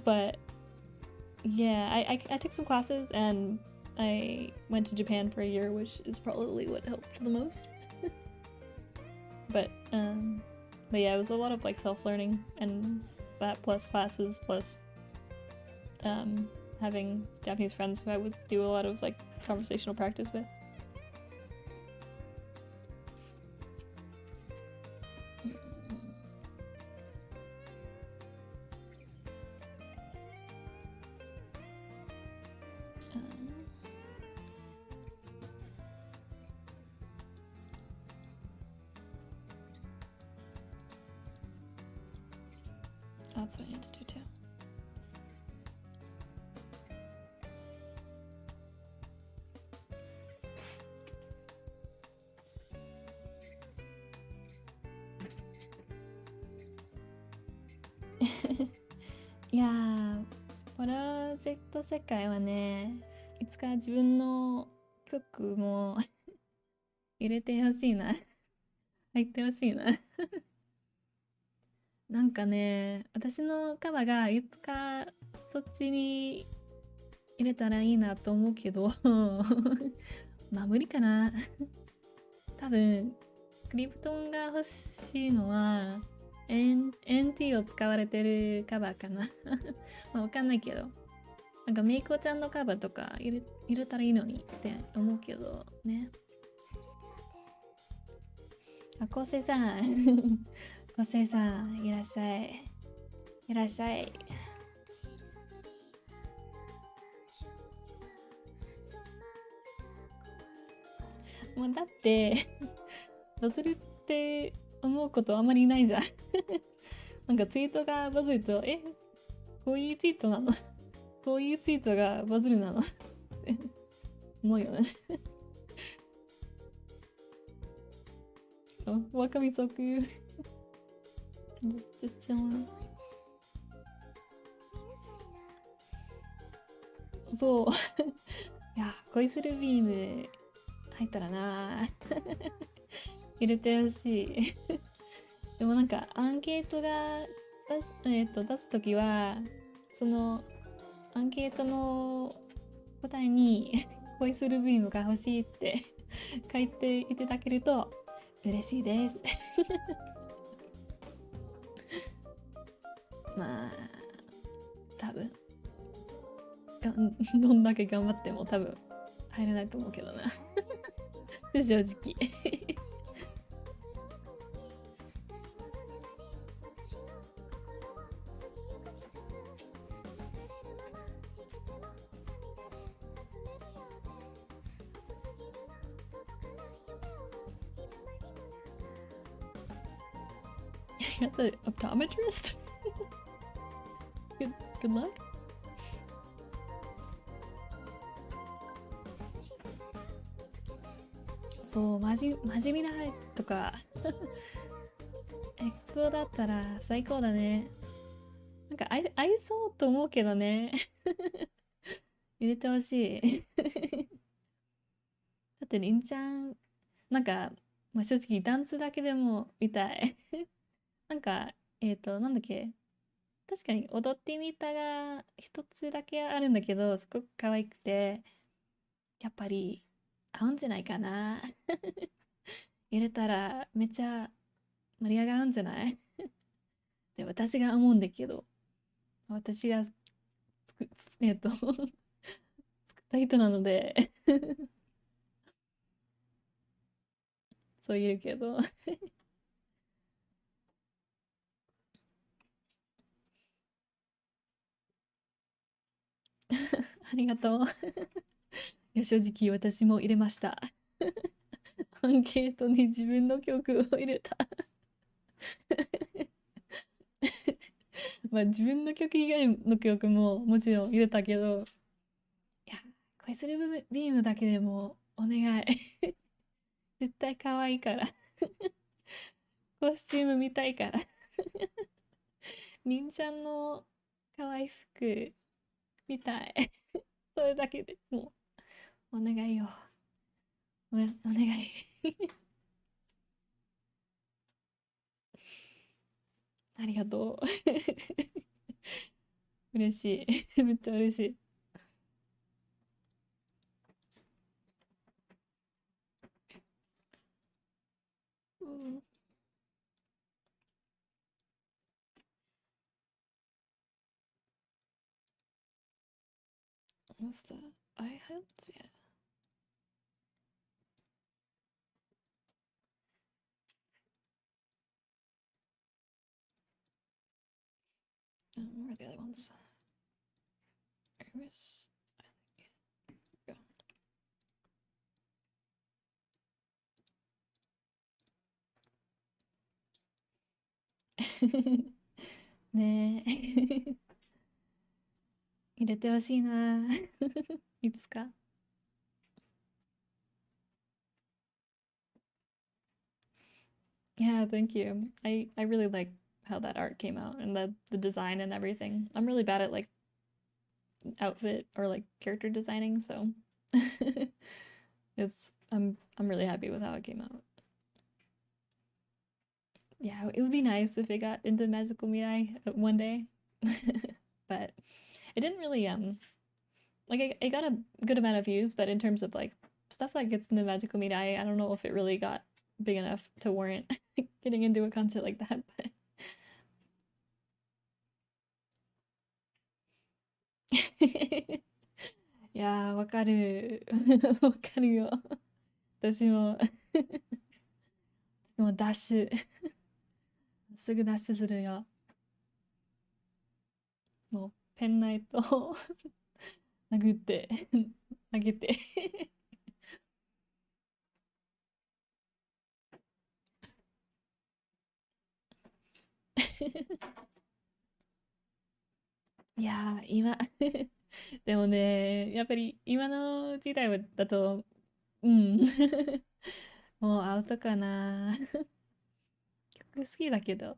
but yeah, I took some classes and I went to Japan for a year, which is probably what helped the most. But yeah, it was a lot of self-learning and that plus classes plus having Japanese friends who I would do a lot of conversational practice with. That's what I need to do too. いやー、プロジェクト世界はね、いつか自分の曲も入れてほしいな。入ってほしいな。なんかね、私のカバーがいつかそっちに入れたらいいなと思うけどまあ無理かな。多分、クリプトンが欲しいのは、NT を使われてるカバーかな。まあわかんないけど。なんかメイコちゃんのカバーとか入れたらいいのにって思うけどね。あ、昴生さん。昴生さん、いらっしゃい。いらっしゃい。もうだってバズるって思うことあんまりないじゃん。なんかツイートがバズると、こういうツイートなのこういうツイートがバズるなのって思うよね。わかみそくjust chilling。 そういや、恋するビーム入ったらな入れてほしいでもなんかアンケートが出すときは、そのアンケートの答えに恋するビームが欲しいって書いていただけると嬉しいですまあ多分どんだけ頑張っても多分入れないと思うけどな正直You got the optometrist? Good luck. そう、真面目なとかエクスポだったら最高だね。なんか合いそうと思うけどね入れてほしいだってりんちゃん、なんか、まあ、正直ダンスだけでも見たいなんか、なんだっけ、確かに踊ってみたが一つだけあるんだけど、すごく可愛くて、やっぱり合うんじゃないかな。入れたらめっちゃ盛り上がるんじゃないで、私が思うんだけど、私がつく、作った人なのでそう言うけどありがとういや、正直私も入れましたアンケートに自分の曲を入れたまあ自分の曲以外の曲ももちろん入れたけど、いや、恋するビームだけでもお願い絶対可愛いからコスチューム見たいからりんちゃんの可愛い服見たいそれだけでもうお願いよ。お願いありがとう嬉しいめっちゃ嬉しい。うん、What's that? I had yeah. Where are the other ones? Iris. Go. ねえ入れてほしいないつか。Yeah, thank you. I really like how that art came out and the design and everything. I'm really bad at like outfit or like character designing, so I'm really happy with how it came out. Yeah, it would be nice if it got into Magical Mirai one day. But it didn't really like it got a good amount of views, but in terms of like stuff that gets into Magical Mirai, I don't know if it really got big enough to warrant getting into a concert like that. Butいやー、わかる。わかるよ。私も、もうダッシュ。すぐダッシュするよ。もうペンライトを殴って、投げて。いやー、今でもね、やっぱり今の時代だと、うん。もうアウトかな。曲好きだけど。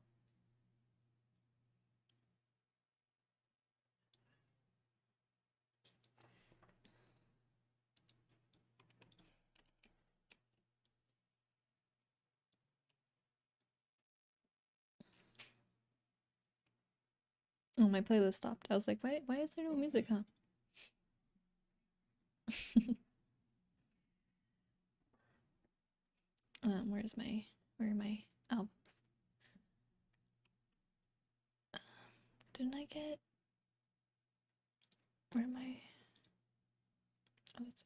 Oh, my playlist stopped. I was like, why is there no music, huh? Where are my albums? Didn't I get, where am I? Oh, that's.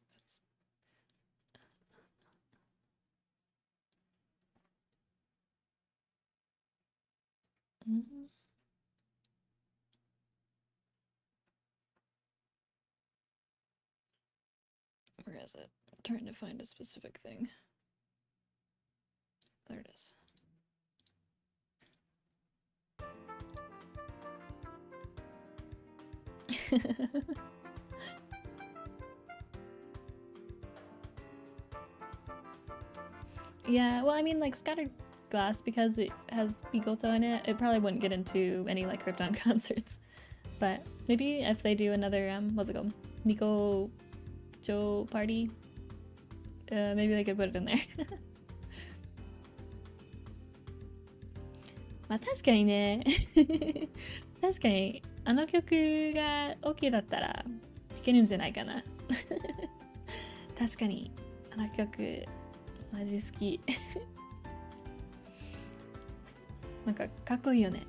Mhm. Where is it? I'm trying to find a specific thing. There it is. Yeah, well, I mean, like Scattered Glass, because it has Bigoto in it, it probably wouldn't get into any like Krypton concerts. But maybe if they do another, what's it called? Nico Joe party, maybe they could put it in there. まあ確かにね確かにあの曲が OK だったら弾けるんじゃないかな確かにあの曲マジ好きなんかかっこいいよね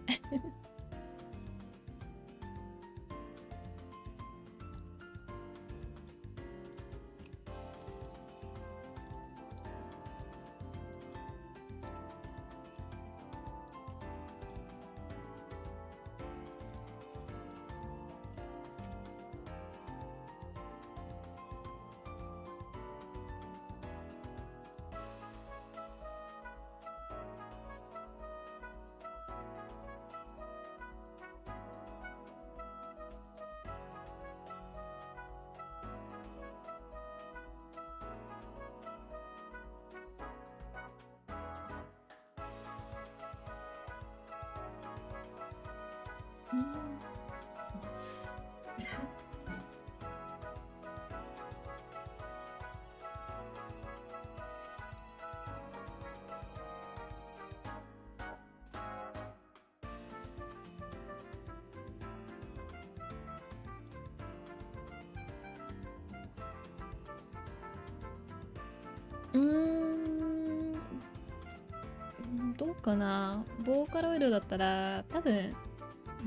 どうかなボーカロイドだったら多分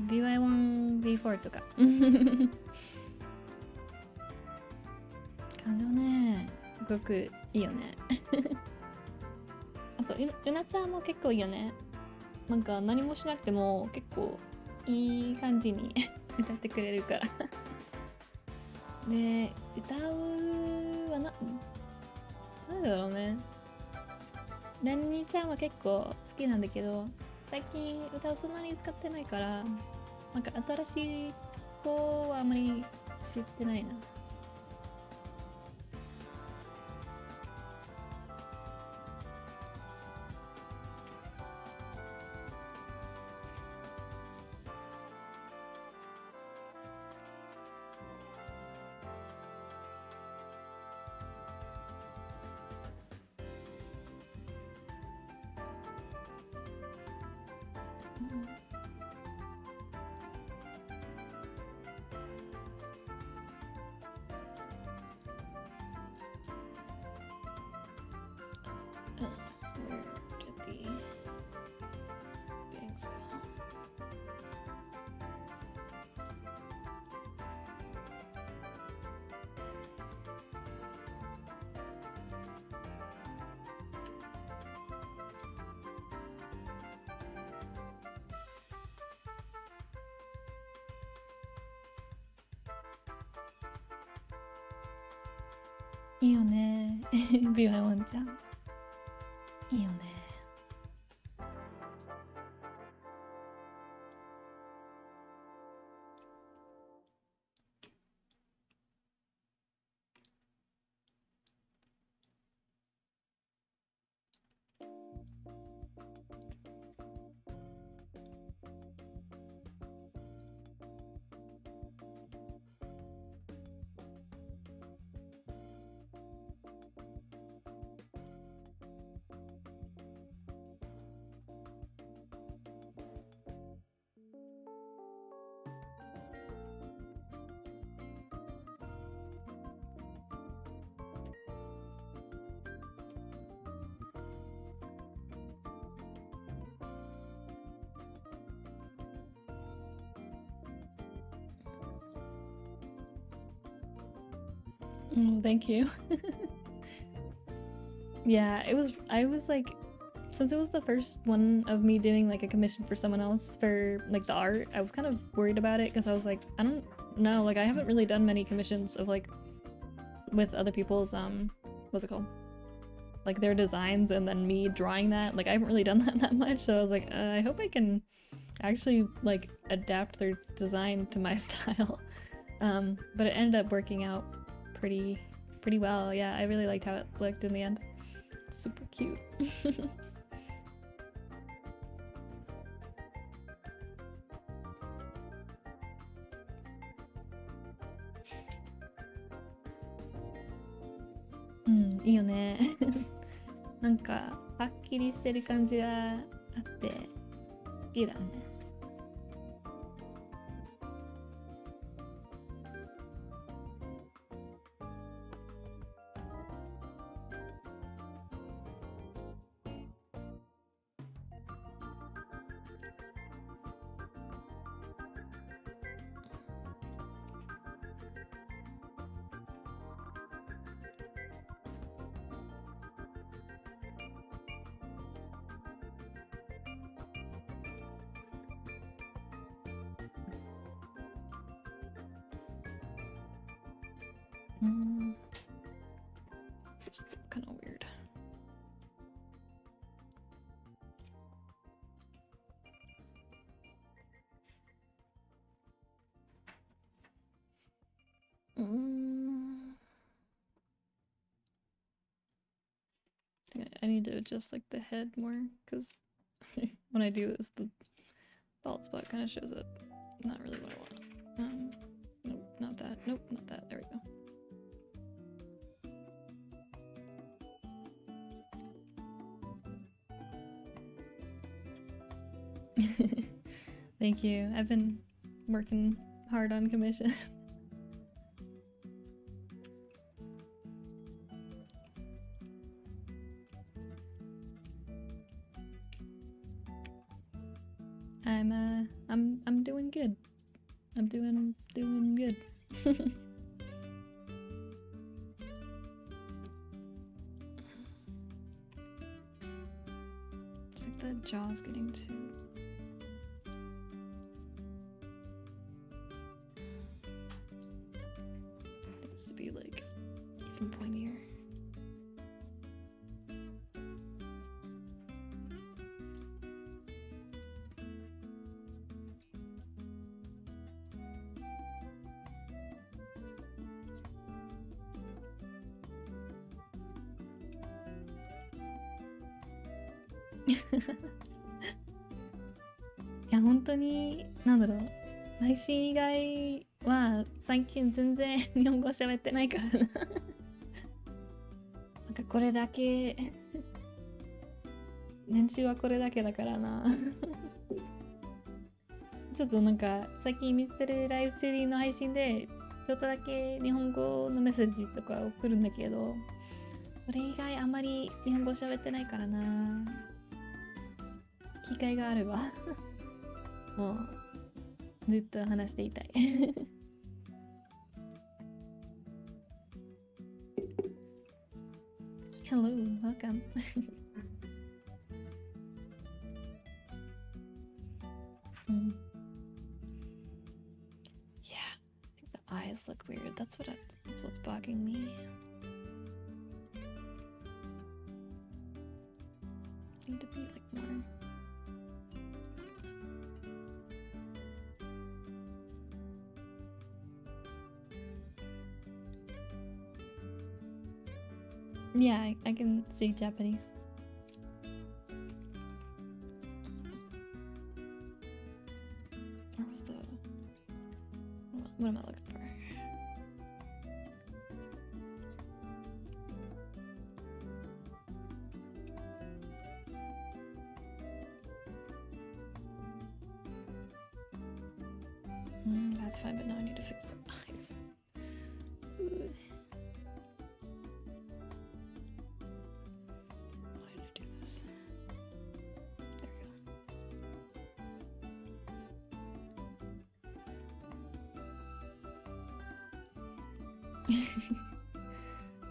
BY1B4 とか感情ねすごくいいよねあとうなちゃんも結構いいよねなんか何もしなくても結構いい感じに歌ってくれるからで歌うは誰だろうねレンニちゃんは結構好きなんだけど最近歌をそんなに使ってないからなんか新しい子はあんまり知ってないないいよね。ビワワンちゃん。いいよね。Thank you. Yeah, I was like, since it was the first one of me doing like a commission for someone else for like the art, I was kind of worried about it because I was like, I don't know, like I haven't really done many commissions of like with other people's what's it called? Like their designs and then me drawing that. Like I haven't really done that much, so I was like, I hope I can actually like adapt their design to my style. But it ended up working out pretty well. Yeah, I really liked how it looked in the end. Super cute. Mm, いいよね。なんかはっきりしてる感じがあって好きだね。This is kind of weird. I need to adjust like the head more because when I do this, the bald spot kind of shows up. Not really what I want. Nope, not that. Nope, not that. There we go. Thank you. I've been working hard on commission. I'm doing good. I'm doing good. It's like the jaw's getting too. It needs to be like even pointier.いや本当になんだろう、配信以外は最近全然日本語喋ってないからな。なんかこれだけ年収はこれだけだからな。ちょっとなんか最近見てるライブ 2D の配信でちょっとだけ日本語のメッセージとか送るんだけど、それ以外あんまり日本語喋ってないからな。機会があればもうずっと話していたい。Hello, welcome. Yeah, I think the eyes look weird. That's what's bugging me. need to be like more. Yeah, I can speak Japanese. Where was the... What am I looking for? That's fine, but now I need to fix the eyes. Why did I do this? There we go.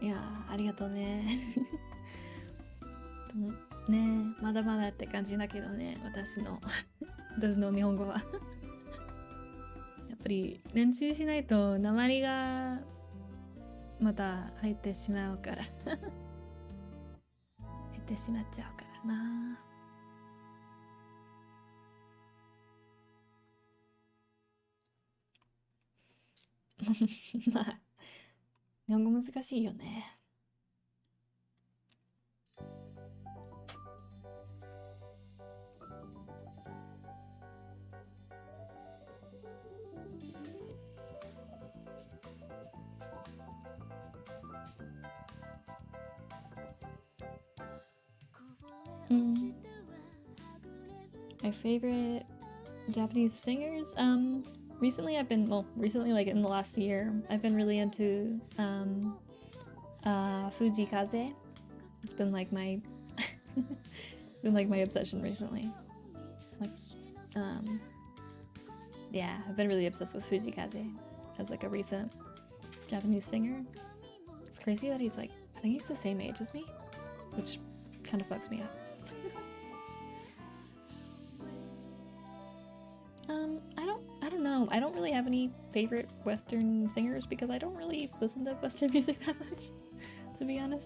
いやー、ありがとうね。でもね、まだまだって感じだけどね、私の日本語は。やっぱり練習しないと訛がまた入ってしまうから減ってしまっちゃうからな。まあ日本語難しいよね。My favorite Japanese singers. Recently like in the last year, I've been really into Fujikaze. It's been like my my obsession recently. Yeah, I've been really obsessed with Fujikaze as like a recent Japanese singer. It's crazy that he's like, I think he's the same age as me, which kind of fucks me up. I don't know. I don't really have any favorite Western singers because I don't really listen to Western music that much, to be honest.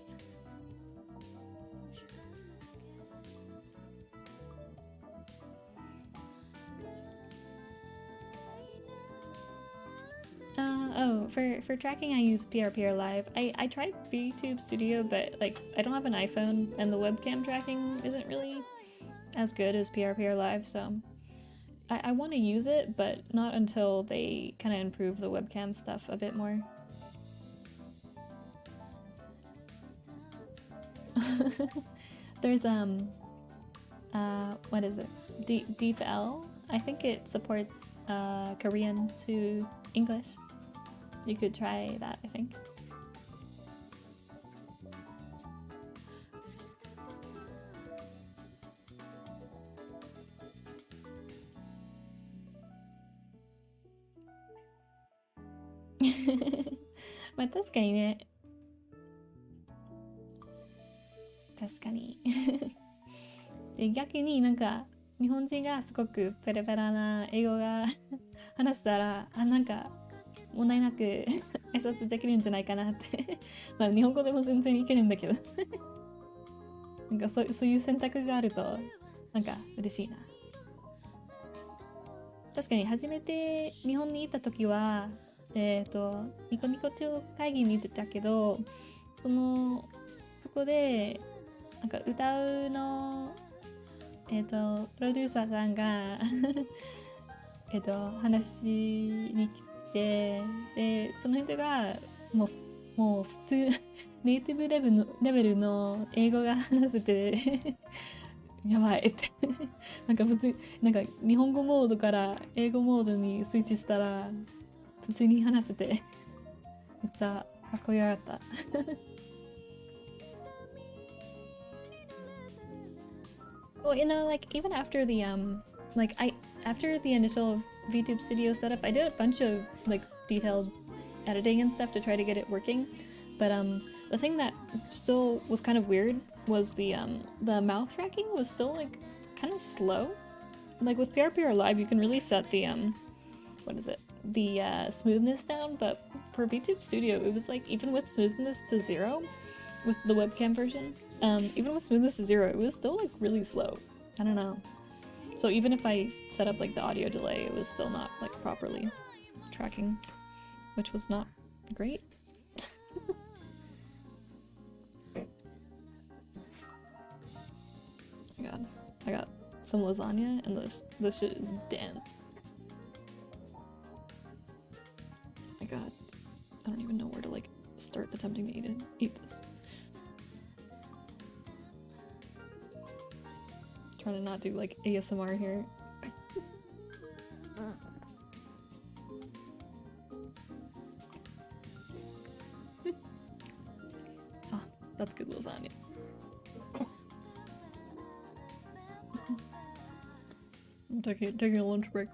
For tracking I use PRPR Live. I tried VTube Studio, but like I don't have an iPhone and the webcam tracking isn't really as good as PRPR Live, so I want to use it, but not until they kind of improve the webcam stuff a bit more. There's what is it? DeepL? I think it supports Korean to English. You could try that, I think.まあ確かにね。確かに。で逆になんか日本人がすごくペラペラな英語が話せたら、なんか問題なく挨拶できるんじゃないかなってまあ日本語でも全然いけるんだけどなんかそういう選択があるとなんか嬉しいな。確かに初めて日本に行った時はニコニコ超会議に出てたけどそこでなんか歌うのプロデューサーさんが話に来てでその人がもう普通ネイティブレベルの英語が話せてやばいってなんか普通なんか日本語モードから英語モードにスイッチしたら普通に話せてめっちゃかっこよかったWell, like even after the after the initial VTube Studio setup, I did a bunch of like detailed editing and stuff to try to get it working. But the thing that still was kind of weird was the mouth tracking was still like kind of slow. Like with PRPR Live, you can really set the smoothness down, but for VTube Studio, it was like even with smoothness to 0, with the webcam version. Even with smoothness to 0, it was still like really slow. I don't know. So even if I set up like the audio delay, it was still not like properly tracking, which was not great. Oh my god, I got some lasagna and this shit is dense. Oh my god, I don't even know where to like start attempting to eat this. Trying to not do like ASMR here. Ah, that's good lasagna. I'm taking a lunch break.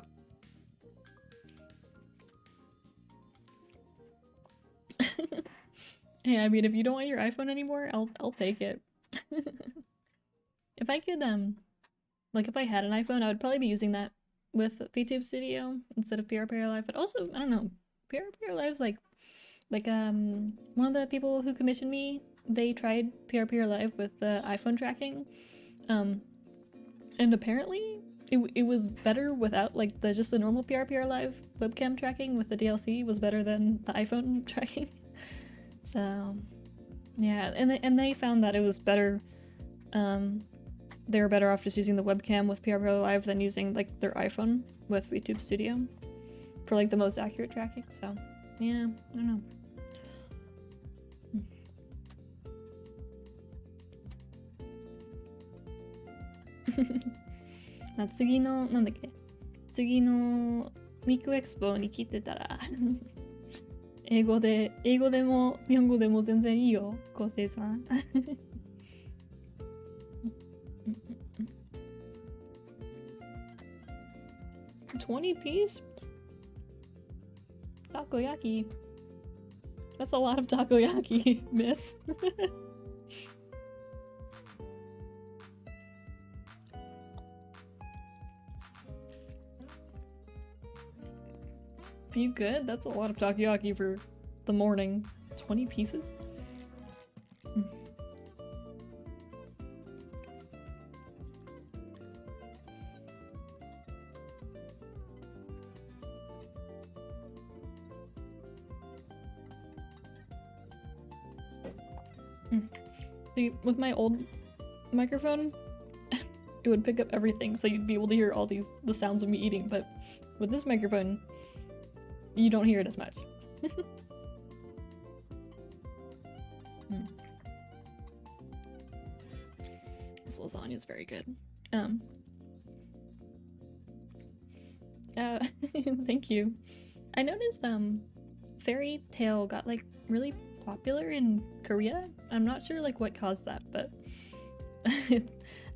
Hey, I mean, if you don't want your iPhone anymore, I'll take it. If I could, like if I had an iPhone, I would probably be using that with VTube Studio instead of PRPR Live. But also, I don't know, PRPR Live's like one of the people who commissioned me, they tried PRPR Live with the iPhone tracking, and apparently it was better without like just the normal PRPR Live webcam tracking with the DLC was better than the iPhone tracking. So yeah, and they found that it was better. They were better off just using the webcam with PRPR Live than using like their iPhone with VTube Studio for like the most accurate tracking. So yeah, I don't know. まあ次のなんだっけ、次のミクエクスポに来てたら英語でも日本語でも全然いいよ、昴生さん。20-piece takoyaki. That's a lot of takoyaki, miss. Are you good? That's a lot of takoyaki for the morning. 20 pieces? See, with my old microphone, it would pick up everything, so you'd be able to hear all the sounds of me eating, but with this microphone, you don't hear it as much. This lasagna is very good. Thank you. I noticed Fairy Tale got like really popular in Korea. I'm not sure like what caused that, but I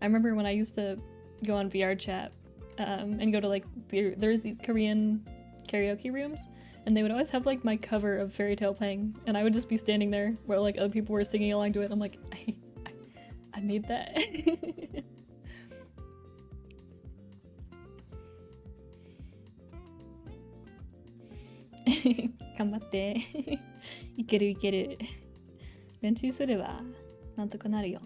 remember when I used to go on VR chat and go to like there's these Korean karaoke rooms, and they would always have like my cover of Fairy Tale playing, and I would just be standing there while like other people were singing along to it, and I'm like, I made that. 頑張って。いけるいける。練習すればなんとかなるよ。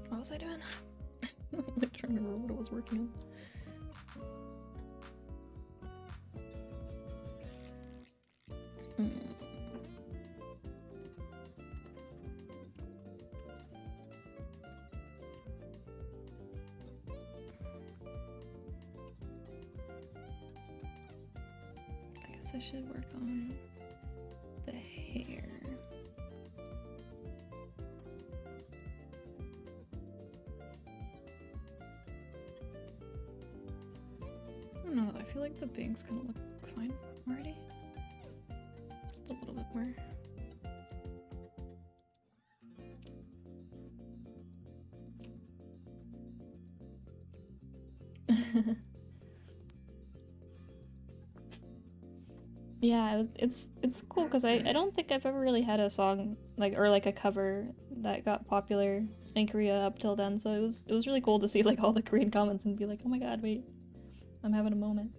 What was I doing? I'm like trying to remember what I was working on. I guess I should work on the hair. I don't know, I feel like the bangs kind of look fine already. Just a little bit more. Yeah, it's cool because I don't think I've ever really had a song like or like a cover that got popular in Korea up till then. So it was really cool to see like all the Korean comments and be like, oh my god, wait, I'm having a moment.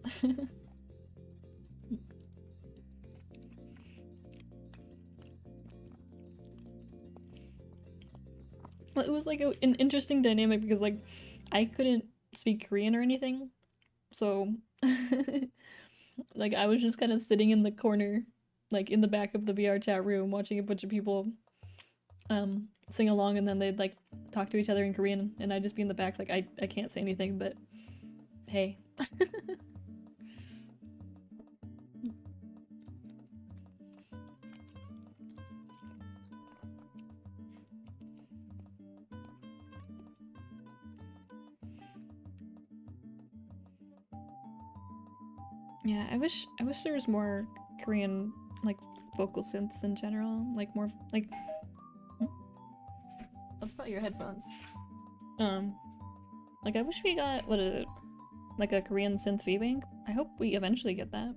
Well, it was like an interesting dynamic because like I couldn't speak Korean or anything, so like I was just kind of sitting in the corner, like in the back of the VR chat room, watching a bunch of people sing along, and then they'd like talk to each other in Korean, and I'd just be in the back like I can't say anything, but hey. Yeah, I wish there was more Korean like vocal synths in general, like more like hmm? That's probably your headphones. Um like I wish we got what is it? Like a Korean synth V-Bank. I hope we eventually get that.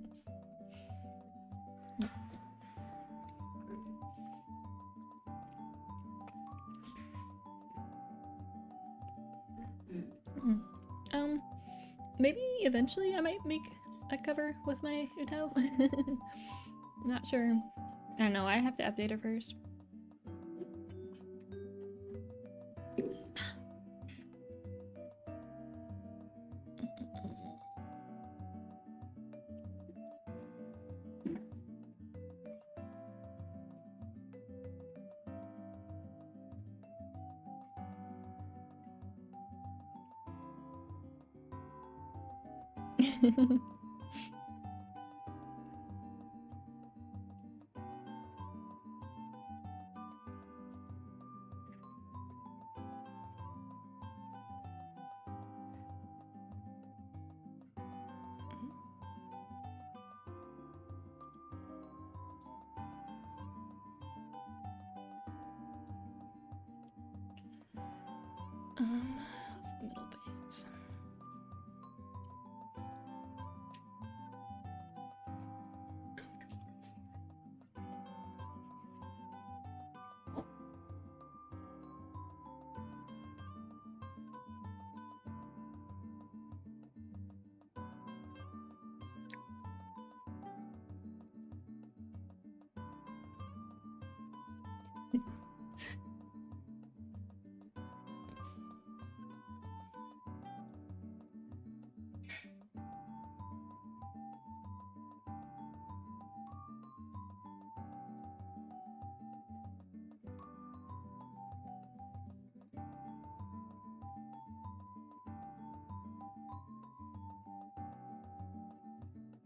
Mm. Um maybe eventually I might make a cover with my Utao. Not sure. I don't know, I have to update it first. What's the middle banks?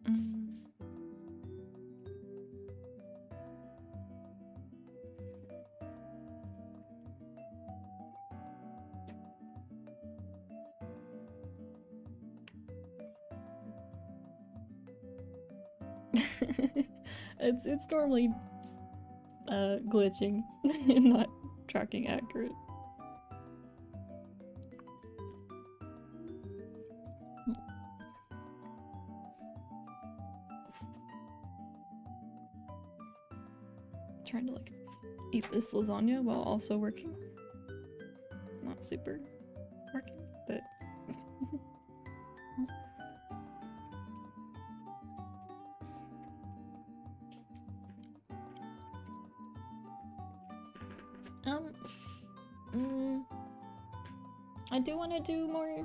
Mm. It's normally glitching and not tracking accurate. Trying to like eat this lasagna while also working. It's not super working, but um mm, I do want to do more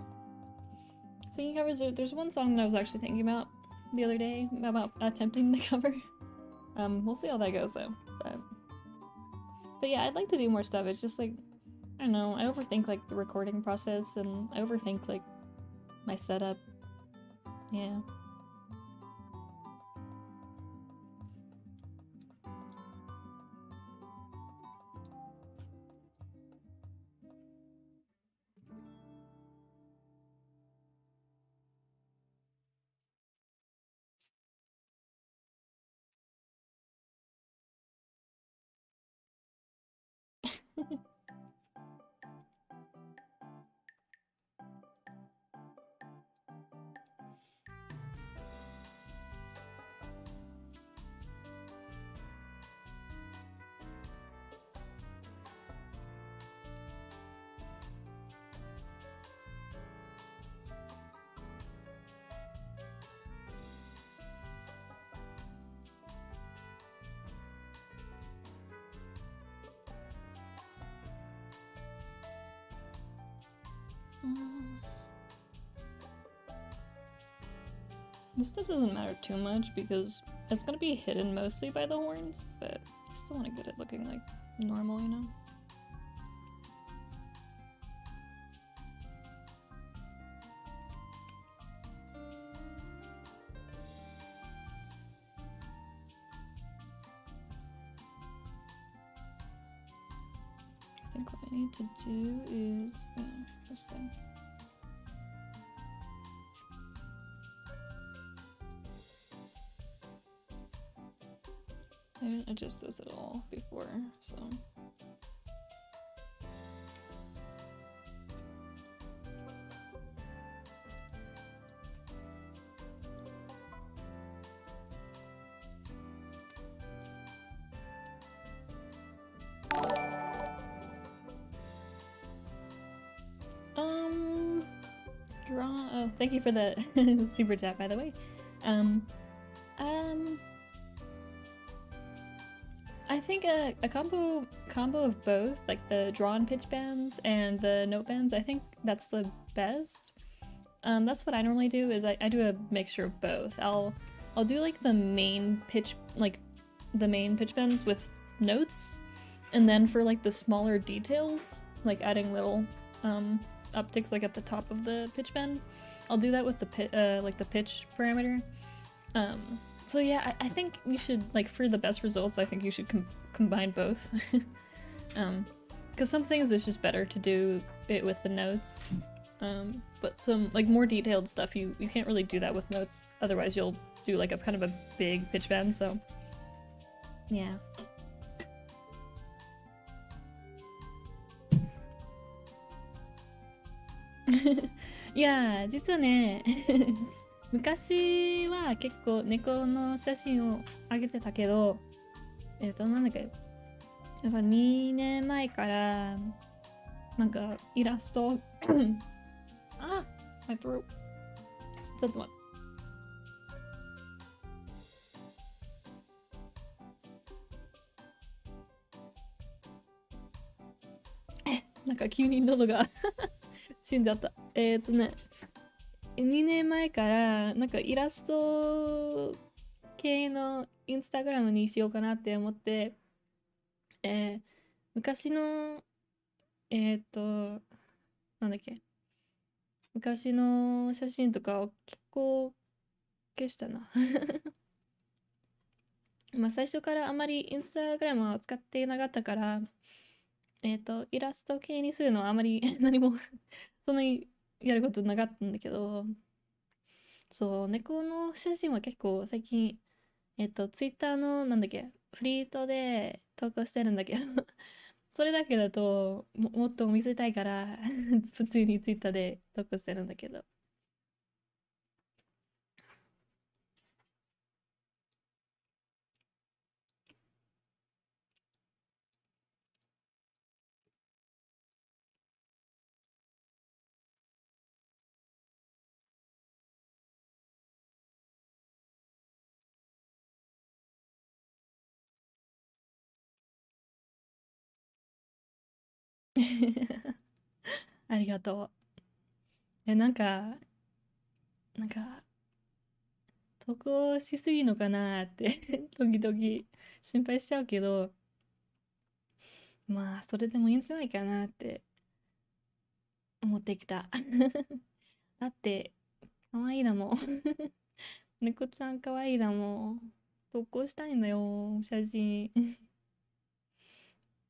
singing covers. There's one song that I was actually thinking about the other day about attempting to cover. We'll see how that goes though. But yeah, I'd like to do more stuff. It's just like I don't know. I overthink like the recording process, and I overthink like my setup. Yeah. This stuff doesn't matter too much because it's gonna be hidden mostly by the horns, but I still want to get it looking like normal, you know? I think what I need to do is, yeah, this thing. I didn't adjust this at all before, so. Oh, thank you for the super chat, by the way. I think a combo of both, like the drawn pitch bends and the note bends, I think that's the best. That's what I normally do, is I do a mixture of both. I'll do like the main pitch bends with notes, and then for like the smaller details, like adding little upticks like at the top of the pitch bend, I'll do that with the like the pitch parameter. So yeah, I think you should, like, for the best results, I think you should combine both. Because some things it's just better to do it with the notes. But some, like, more detailed stuff, you can't really do that with notes. Otherwise you'll do, like, a kind of a big pitch bend, so yeah.いやー、実はね昔は結構猫の写真を上げてたけど、なんだっけ、やっぱ2年前からなんかイラストあ、my throat。ちょっと待って。なんか急に喉が死んじゃった。2年前からなんかイラスト系のインスタグラムにしようかなって思って、昔のなんだっけ、昔の写真とかを結構消したなまあ最初からあまりインスタグラムは使ってなかったから、イラスト系にするのはあまり何もそんなにやることなかったんだけど、そう、猫の写真は結構最近、ツイッターの、なんだっけ、フリートで投稿してるんだけどそれだけだともっと見せたいから普通にツイッターで投稿してるんだけど。ありがとう。なんか投稿しすぎのかなって時々心配しちゃうけど、まあそれでもいいんじゃないかなって思ってきただって可愛いだもん猫ちゃん可愛いだもん。投稿したいんだよ、写真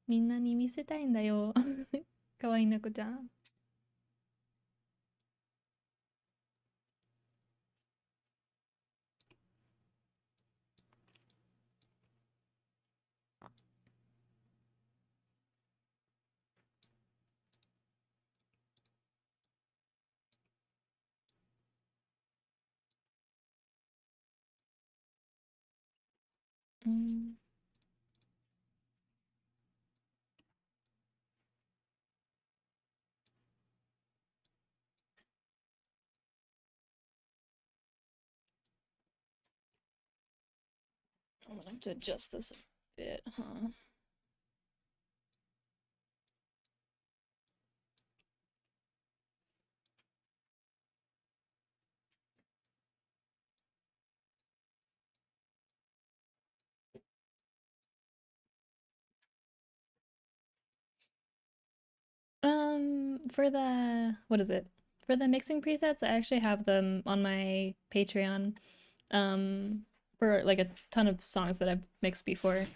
みんなに見せたいんだよ可愛い猫ちゃん。うん。I'm gonna have to adjust this a bit, huh? For the what is it? For the mixing presets, I actually have them on my Patreon. For like a ton of songs that I've mixed before.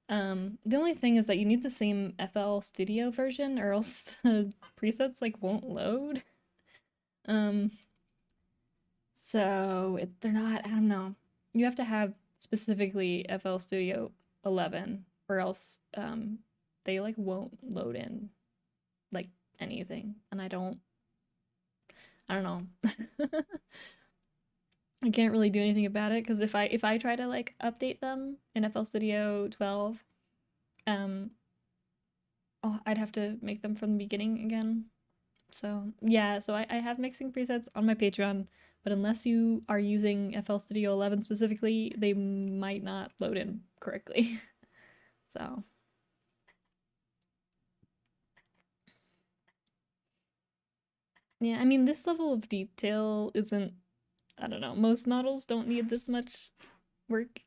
The only thing is that you need the same FL Studio version or else the presets like won't load. Um, so they're not, I don't know. You have to have specifically FL Studio 11 or else they like won't load in like anything. And I don't know. I can't really do anything about it because if I try to like update them in FL Studio 12, um I'd have to make them from the beginning again. So yeah, so I have mixing presets on my Patreon, but unless you are using FL Studio 11 specifically, they might not load in correctly. So yeah, I mean this level of detail isn't, I don't know, most models don't need this much work.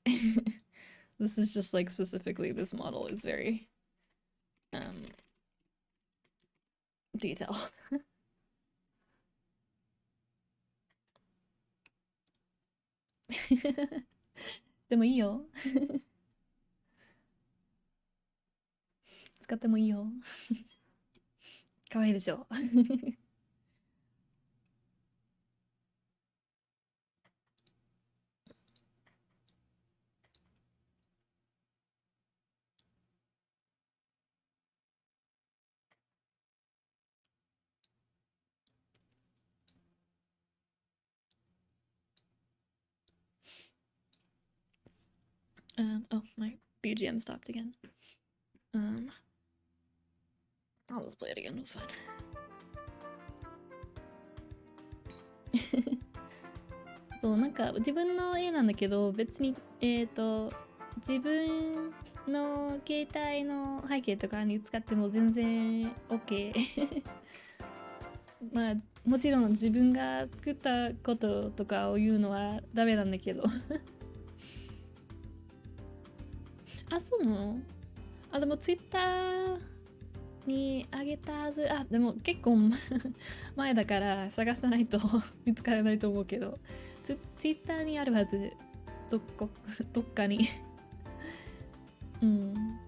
This is just like specifically this model is very detailed. でもいいよ。使ってもいいよ。可愛いでしょ。Oh, my BGM stopped again. I'll just play it again, it's fine. そうなんか自分の絵なんだけど別に自分の携帯の背景とかに使っても全然 OK まあもちろん自分が作ったこととかを言うのはダメなんだけどあ、そうなの？あ、でも Twitter にあげたはず。あ、でも結構前だから探さないと見つからないと思うけど、Twitter にあるはず。どっかにうん。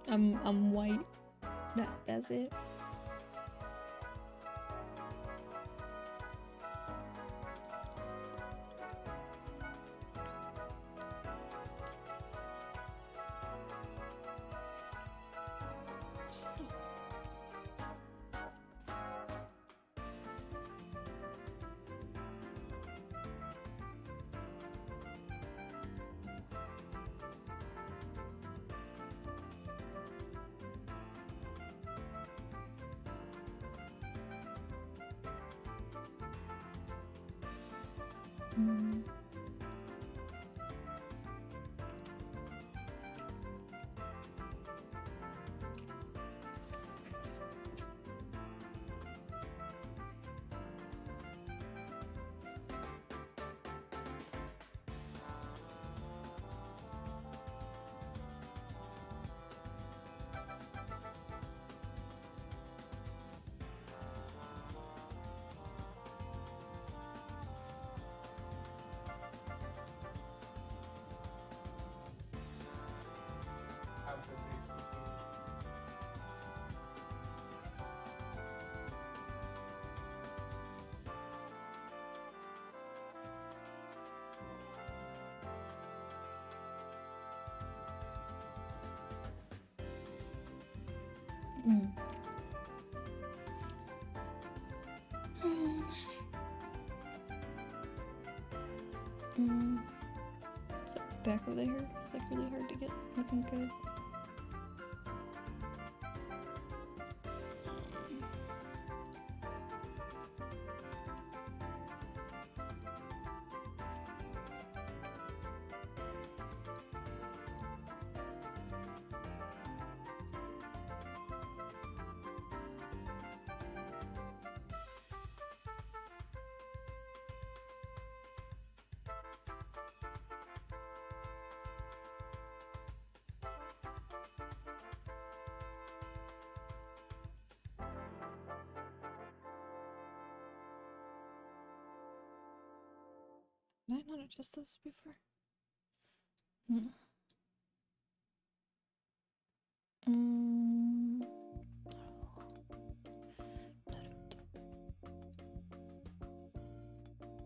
Um, I'm white. That's it. back of the hair. It's like really hard to get looking good. Did I not adjust this before?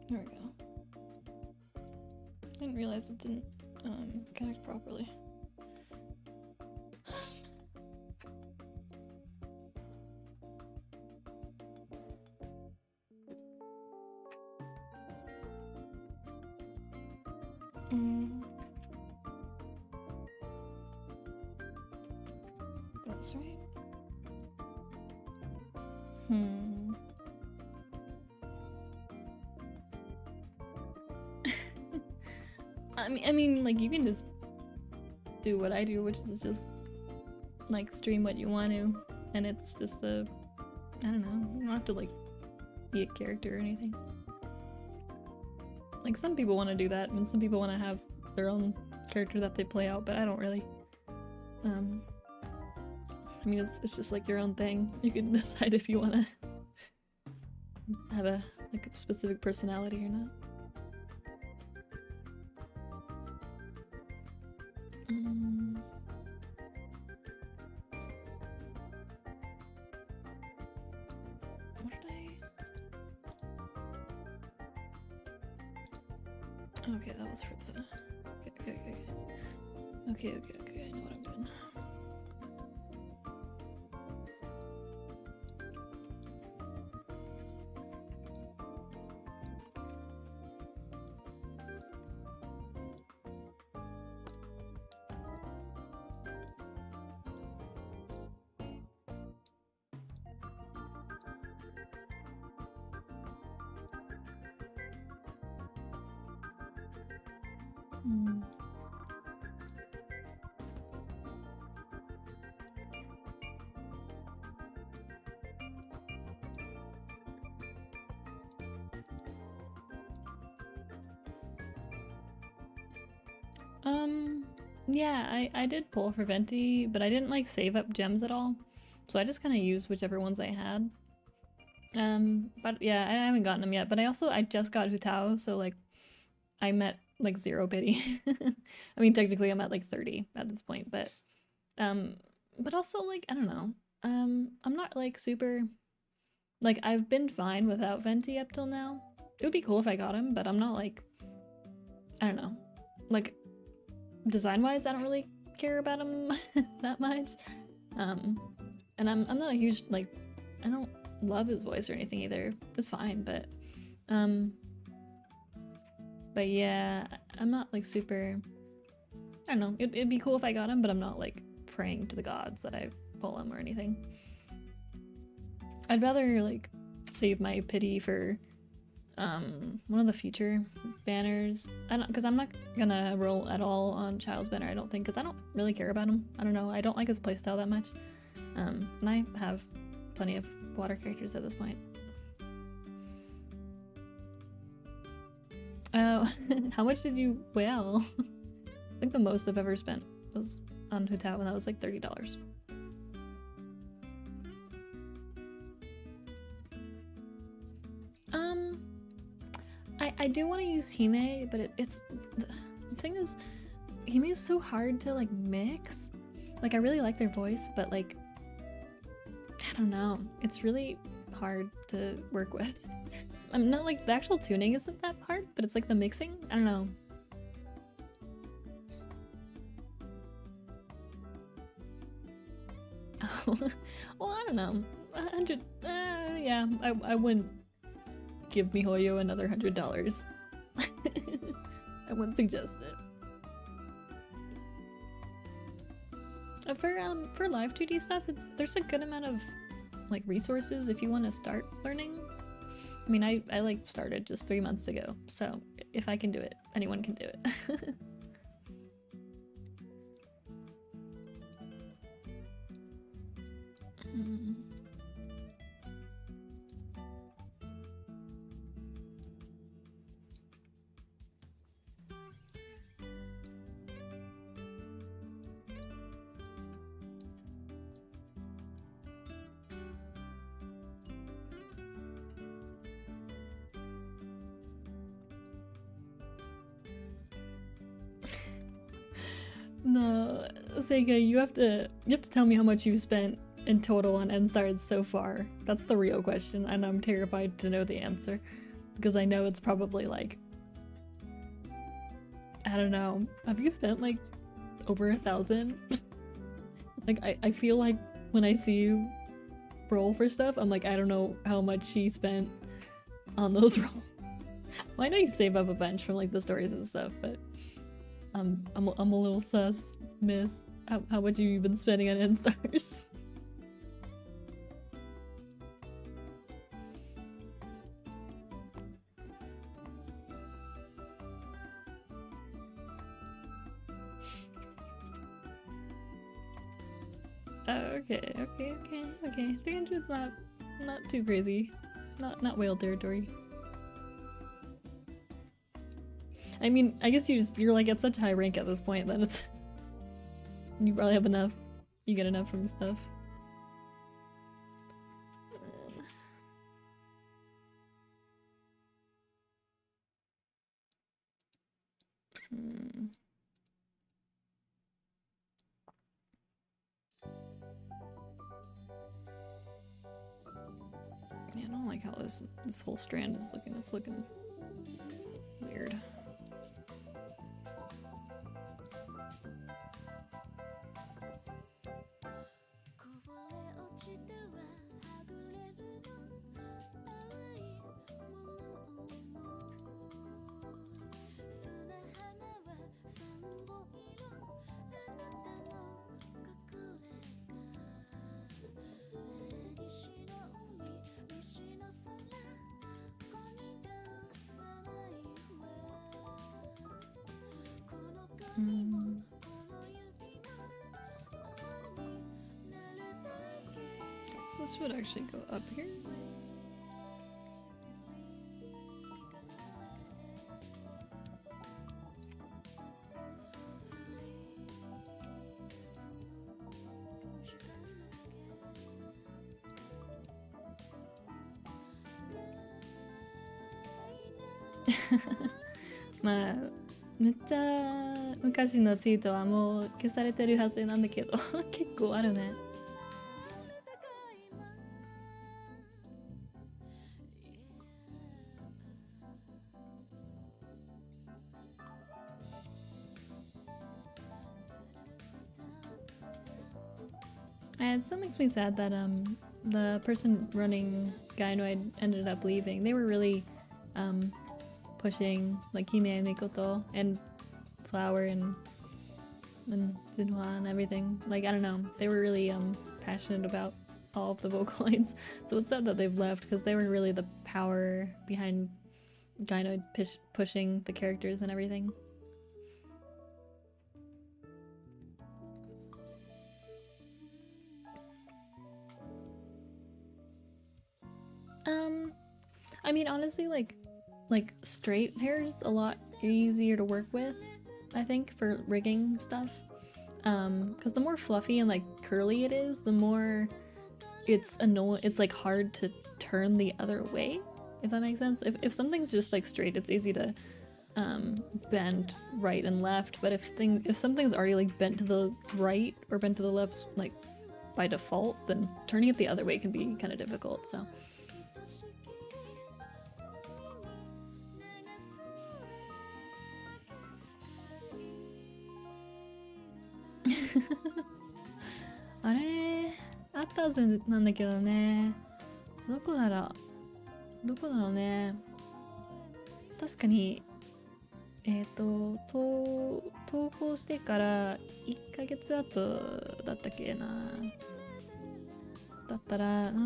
There we go. I didn't realize it didn't connect properly. That's right. I mean, like, you can just do what I do, which is just, like, stream what you want to, and it's just I don't know, you don't have to, like, be a character or anything. Like, some people want to do that, and some people want to have their own character that they play out, but I don't really. I mean, it's just, like, your own thing. You can decide if you want to have a specific personality or not. Okay, that was for the... Okay, I know what I'm doing. Yeah, I did pull for Venti, but I didn't, like, save up gems at all. So I just kind of used whichever ones I had. But yeah, I haven't gotten them yet. But I just got Hutao, so, like, I'm at, like, 0 pity. I mean, technically I'm at, like, 30 at this point, but also, like, I don't know. I'm not, like, super... Like, I've been fine without Venti up till now. It would be cool if I got him, but I'm not, like... I don't know. Like... Design-wise, I don't really care about him that much. And I'm not a huge, like, I don't love his voice or anything either. It's fine, but yeah, I'm not, like, super... I don't know. It'd be cool if I got him, but I'm not, like, praying to the gods that I pull him or anything. I'd rather, like, save my pity for one of the future banners. Because I'm not gonna roll at all on Child's banner, I don't think, because I don't really care about him. I don't know, I don't like his playstyle that much. And I have plenty of water characters at this point. Oh, how much did you whale? I think the most I've ever spent was on Hutao, and that was like $30. I do want to use Hime, but it's the thing is, Hime is so hard to, like, mix. Like, I really like their voice, but, like, I don't know, it's really hard to work with. I'm not, like, the actual tuning isn't that hard, but it's, like, the mixing, I don't know. Well, I don't know. 100, yeah, I wouldn't give MiHoYo another $100. I wouldn't suggest it. For live2D stuff, there's a good amount of like resources if you want to start learning. I mean, I like started just 3 months ago, so if I can do it, anyone can do it. No, Sega, you have to tell me how much you've spent in total on NSTARS so far. That's the real question, and I'm terrified to know the answer. Because I know it's probably like, I don't know, have you spent like over 1,000? Like, I feel like when I see you roll for stuff, I'm like, I don't know how much she spent on those rolls. Well, I know you save up a bunch from like the stories and stuff, but I'm a little sus, miss. How much have you been spending on NSTARS? Okay. 300's not too crazy. Not whale territory. I mean, I guess you're like at such high rank at this point that it's you probably have enough. You get enough from stuff. Yeah, I don't like how this whole strand is looking. It's looking weird. So this would actually go up here.まあめっちゃ昔のツイートはもう消されてるはずなんだけど結構あるね。And it still makes me sad that the person running Gainoid ended up leaving. They were really pushing like Hime and Mikoto and Flower and Xinhua and everything. Like, I don't know, they were really passionate about all of the Vocaloids. So it's sad that they've left because they were really the power behind Gainoid pushing the characters and everything. I mean, honestly, like straight hair's a lot easier to work with, I think, for rigging stuff. Because the more fluffy and like curly it is, the more it's annoying. It's like hard to turn the other way, if that makes sense. If something's just like straight, it's easy to bend right and left. But if something's already like bent to the right or bent to the left, like by default, then turning it the other way can be kind of difficult. So. あれあったはずなんだけどね。どこだろうね。確かに東投稿してから1ヶ月後だったっけな。だったら、あれ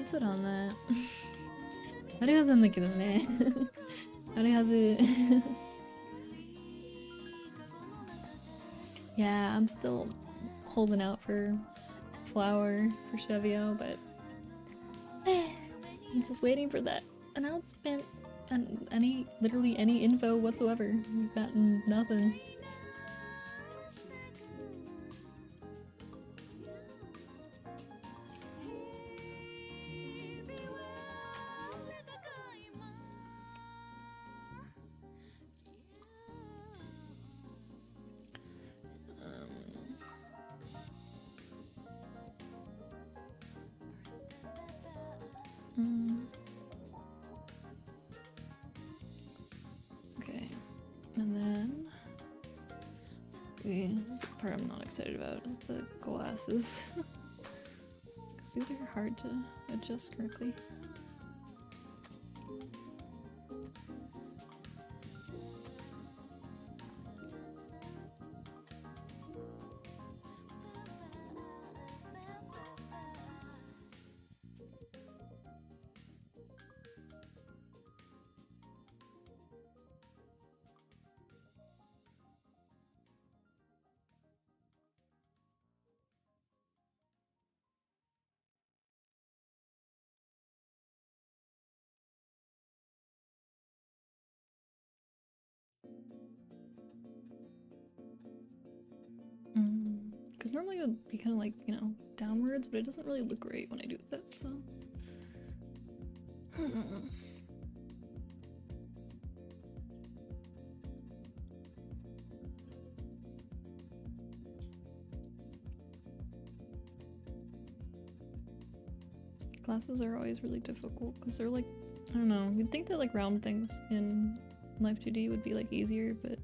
いつだろうね。あれはずなんだけどね。あれはず。Yeah, I'm still holding out for Flower for Chevio, but I'm just waiting for that announcement and literally any info whatsoever. We've gotten nothing. Okay, and then this is the part I'm not excited about is the glasses. Because these are hard to adjust correctly. Because normally it would be kind of like, you know, downwards, but it doesn't really look great when I do that, so. Glasses are always really difficult because they're like, I don't know, you'd think that like round things in live2D would be like easier, but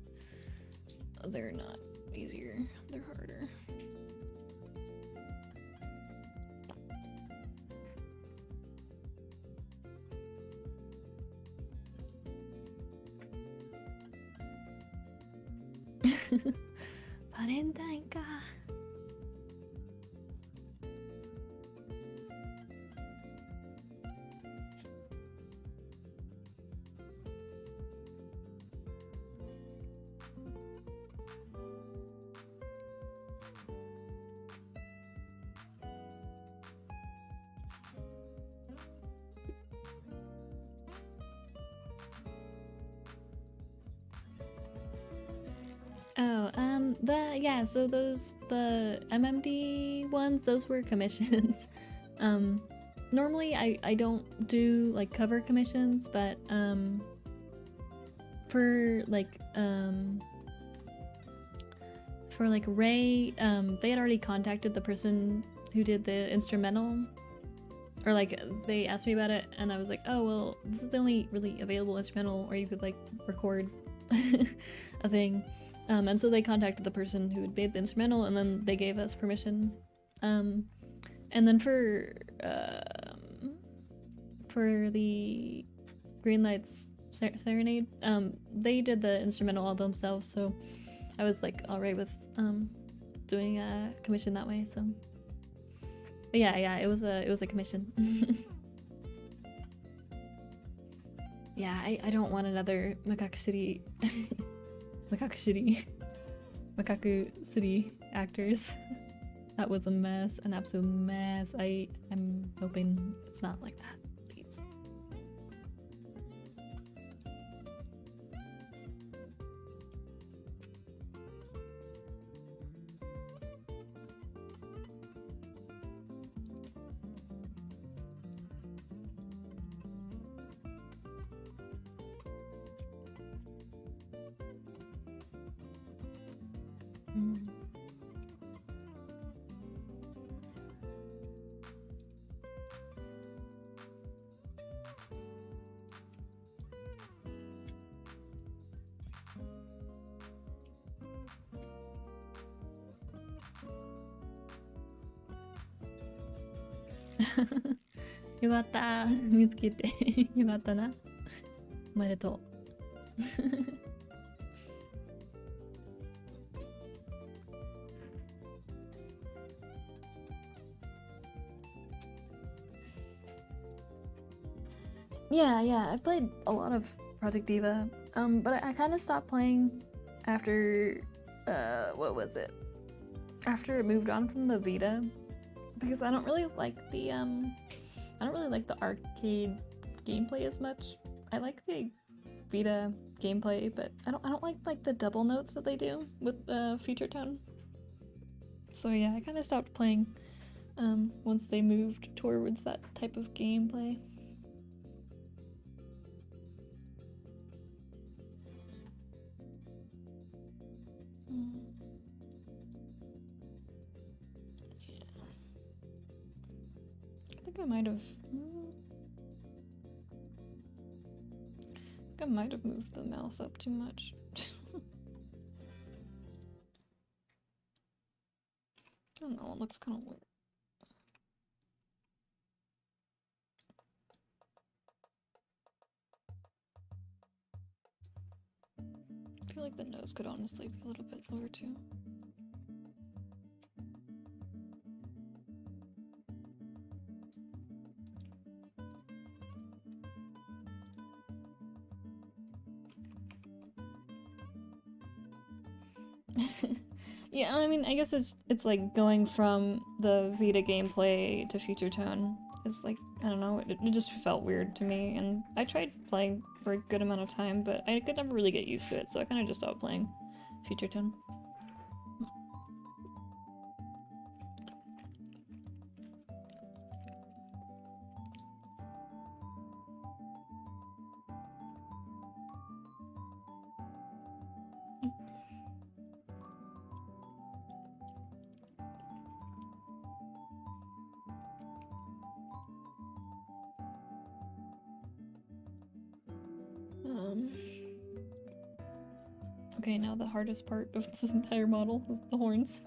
they're not easier, they're harder. Valentine ka. Yeah, so the MMD ones, those were commissions. Normally I don't do like cover commissions, but for like Ray, they had already contacted the person who did the instrumental, or like they asked me about it, and I was like, oh well, this is the only really available instrumental, or you could like record a thing. And so they contacted the person who had made the instrumental, and then they gave us permission. And then for the Greenlight's Serenade, they did the instrumental all themselves, so I was like alright with doing a commission that way. So, but yeah, it was a commission. Yeah, I don't want another Macaque City. Macaque City actors. That was a mess, an absolute mess. I'm hoping it's not like that, please.よかった。見つけて。よかったな。おめでとう。Yeah, I've played a lot of Project Diva, but I kind of stopped playing after, what was it? After it moved on from the Vita, because I don't really like the arcade gameplay as much. I like the Vita gameplay, but I don't like the double notes that they do with the feature tone. So yeah, I kind of stopped playing once they moved towards that type of gameplay. Yeah. I think I might have moved the mouth up too much. I don't know, it looks kind of weird. I feel like the nose could honestly be a little bit lower too. Yeah, I mean, I guess it's like going from the Vita gameplay to feature tone. It's like, I don't know, it just felt weird to me, and I tried playing for a good amount of time, but I could never really get used to it, so I kind of just stopped playing feature tone. Okay, now the hardest part of this entire model is the horns.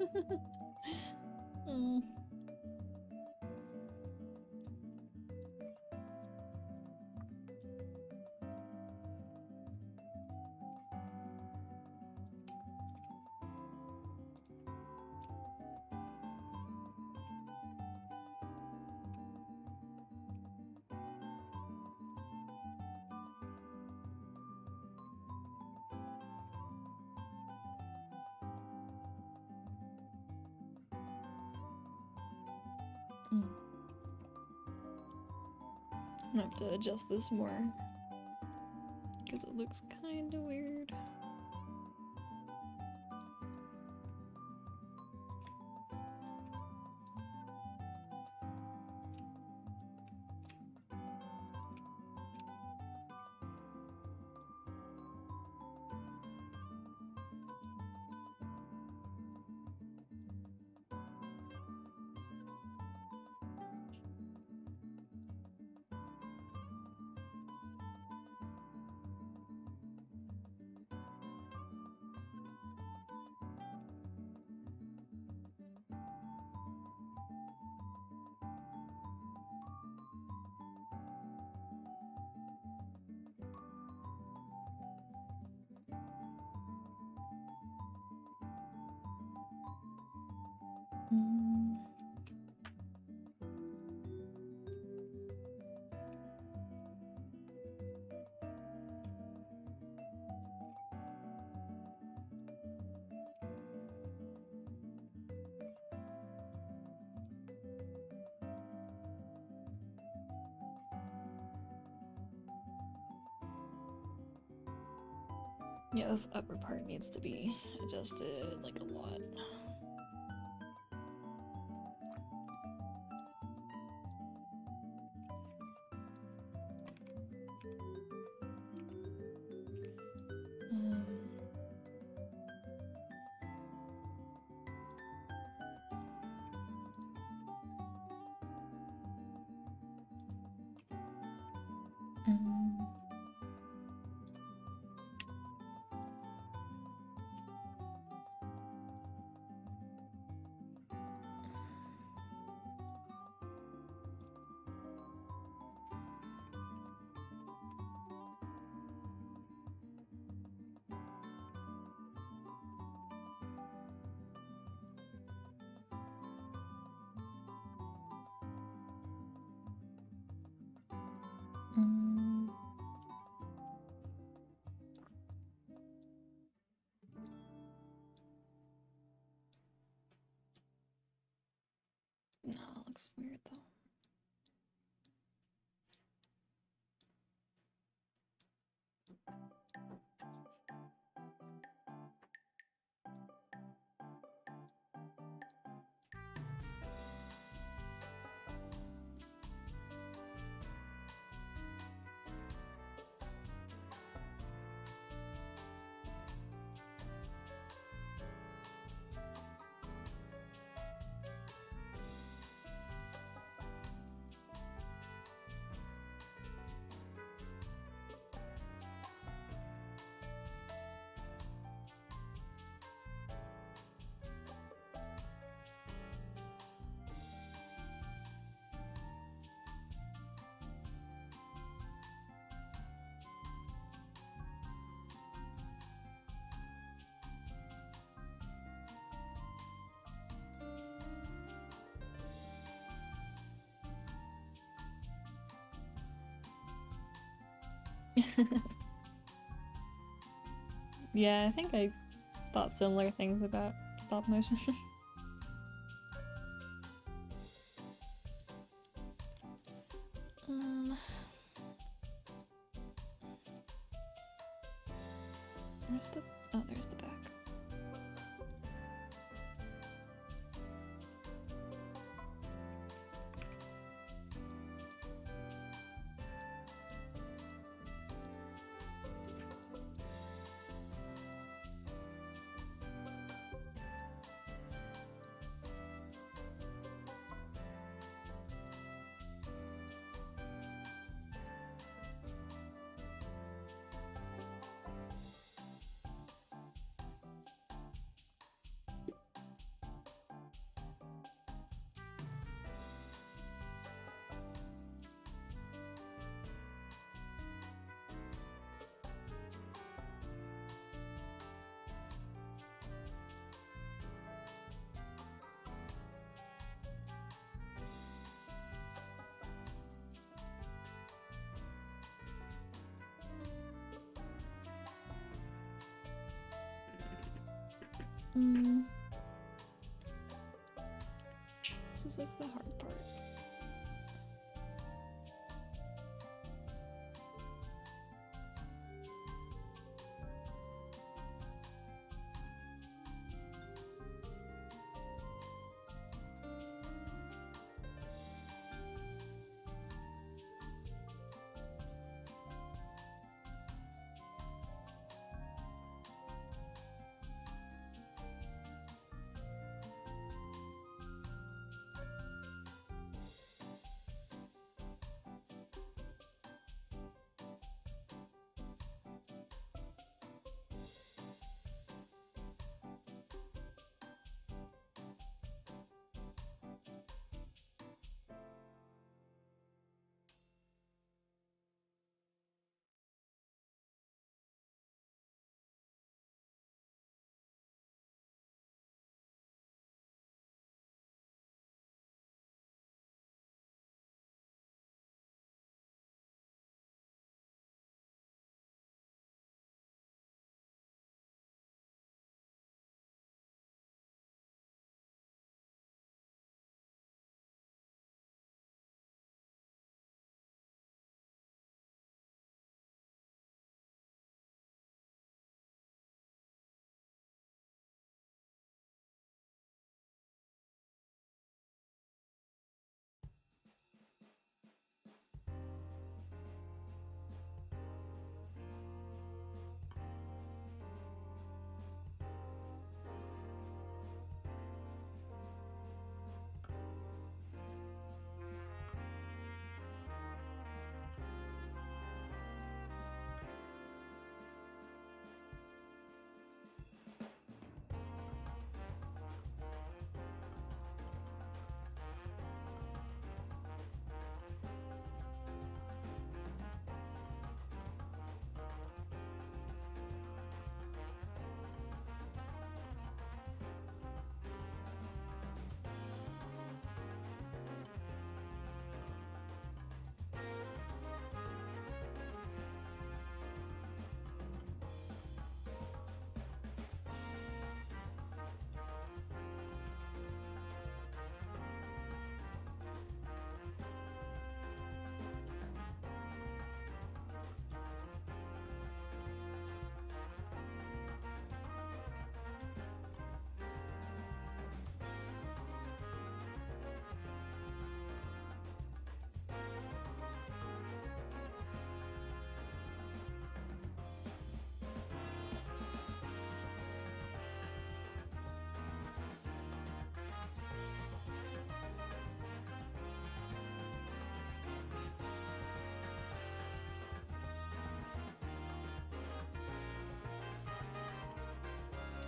I'm gonna have to adjust this more because it looks kind of weird. Yeah, this upper part needs to be adjusted like a lot. looks weird though. Yeah, I think I thought similar things about stop motion. Where's the... Oh, there's the back. This is like the hard part.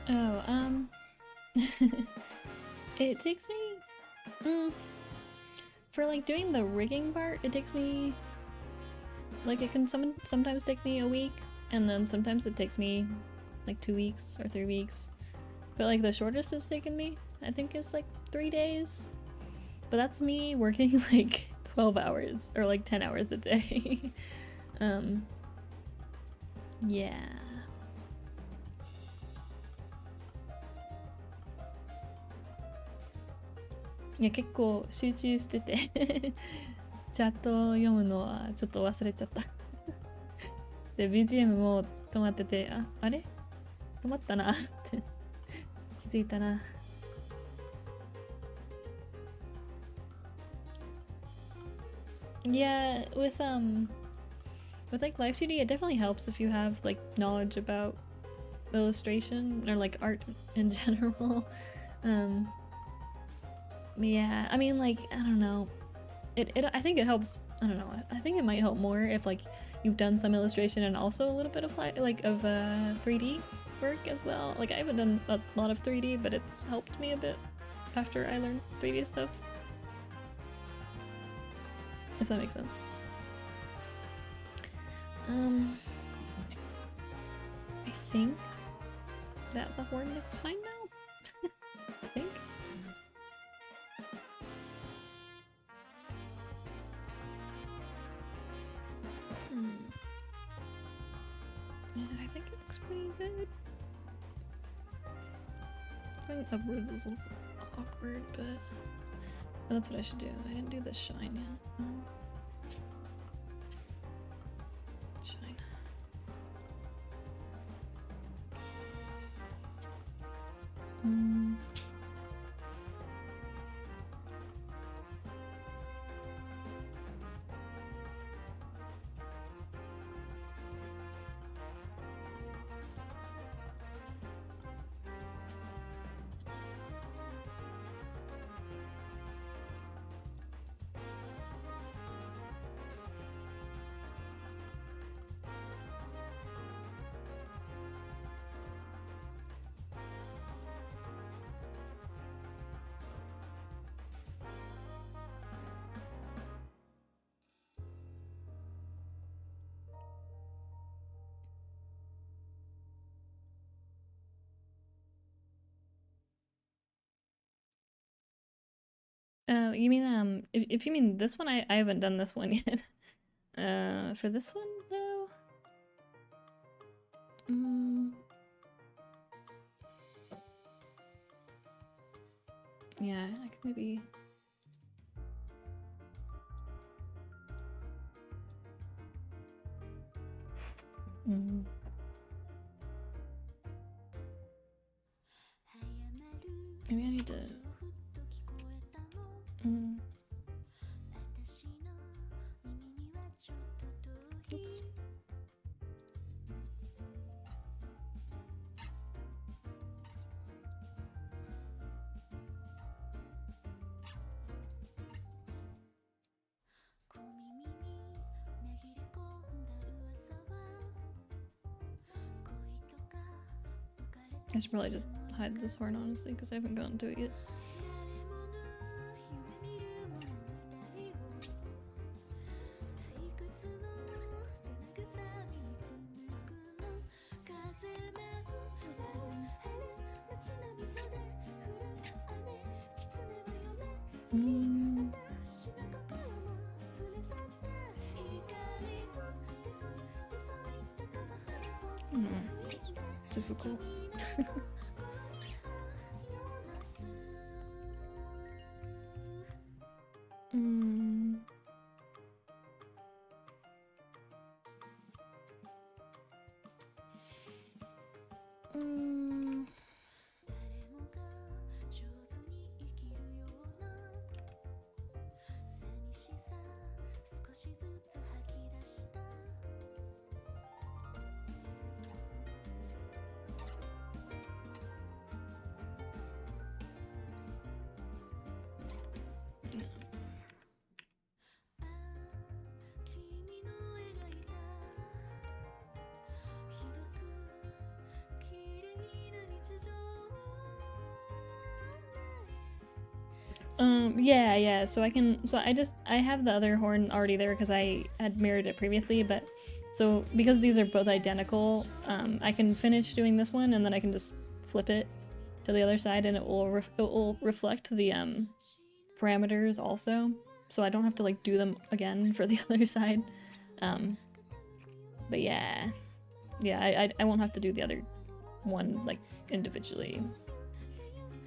Oh, it takes me, for like doing the rigging part, it takes me, like it can sometimes take me a week, and then sometimes it takes me like 2 weeks or 3 weeks. But like the shortest it's taken me, I think is like 3 days. But that's me working like 12 hours or like 10 hours a day. Yeah.いや、結構集中しててチャットを読むのはちょっと忘れちゃったで、BGM も止まってて、あれ止まったなって気づいたな。Yeah, with like live2D, it definitely helps if you have like knowledge about illustration or like art in general. Yeah, I mean, like, I don't know. I think it helps. I don't know. I think it might help more if like you've done some illustration and also a little bit of 3D work as well. Like I haven't done a lot of 3D, but it's helped me a bit after I learned 3D stuff. If that makes sense. I think that the horn looks fine now. I think. Yeah, I think it looks pretty good. Going upwards is a little awkward, but that's what I should do. I didn't do the shine yet. Shine. You mean if you mean this one, I haven't done this one yet. For this one though, yeah, I could maybe. Maybe I need to. Oops. I should probably just hide this horn, honestly, because I haven't gotten to it yet. Difficult. Yeah, so I have the other horn already there because I had mirrored it previously, but so because these are both identical, I can finish doing this one and then I can just flip it to the other side and it will reflect the parameters also, so I don't have to like do them again for the other side. But yeah, I won't have to do the other one like individually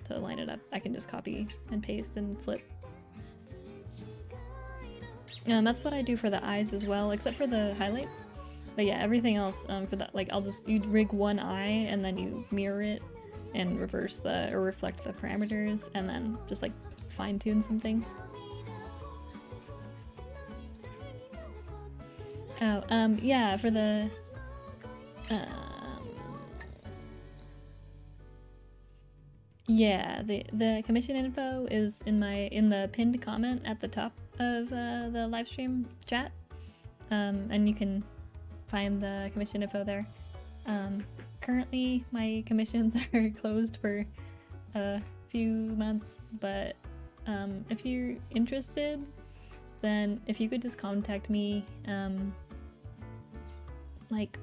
to line it up. I can just copy and paste and flip. That's what I do for the eyes as well, except for the highlights. But yeah, everything else for that, like you'd rig one eye and then you mirror it and reverse or reflect the parameters and then just like fine tune some things. Oh, yeah, for the yeah, the commission info is in the pinned comment at the top of the live stream chat, and you can find the commission info there. Currently, my commissions are closed for a few months, but if you're interested, then if you could just contact me like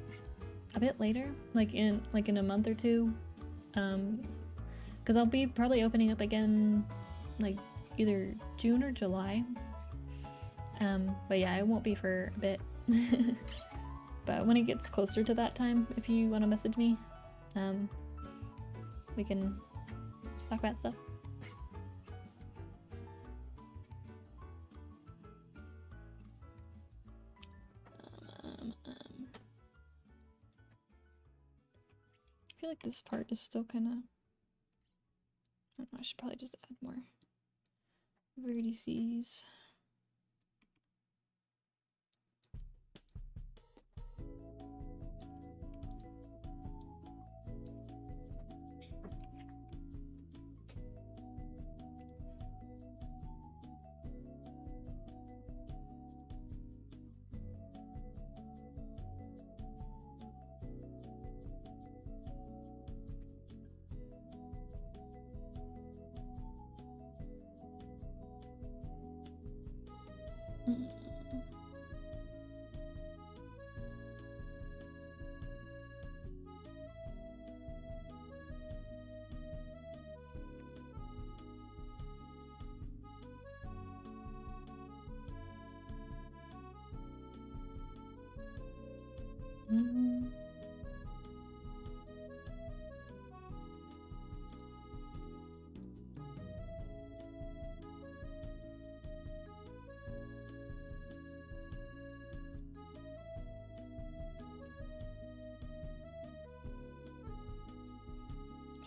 a bit later, like in a month or two, because I'll be probably opening up again like either June or July. But yeah, it won't be for a bit. But when it gets closer to that time, if you want to message me, we can talk about stuff. I feel like this part is still kind of... I don't know, I should probably just add more vertices.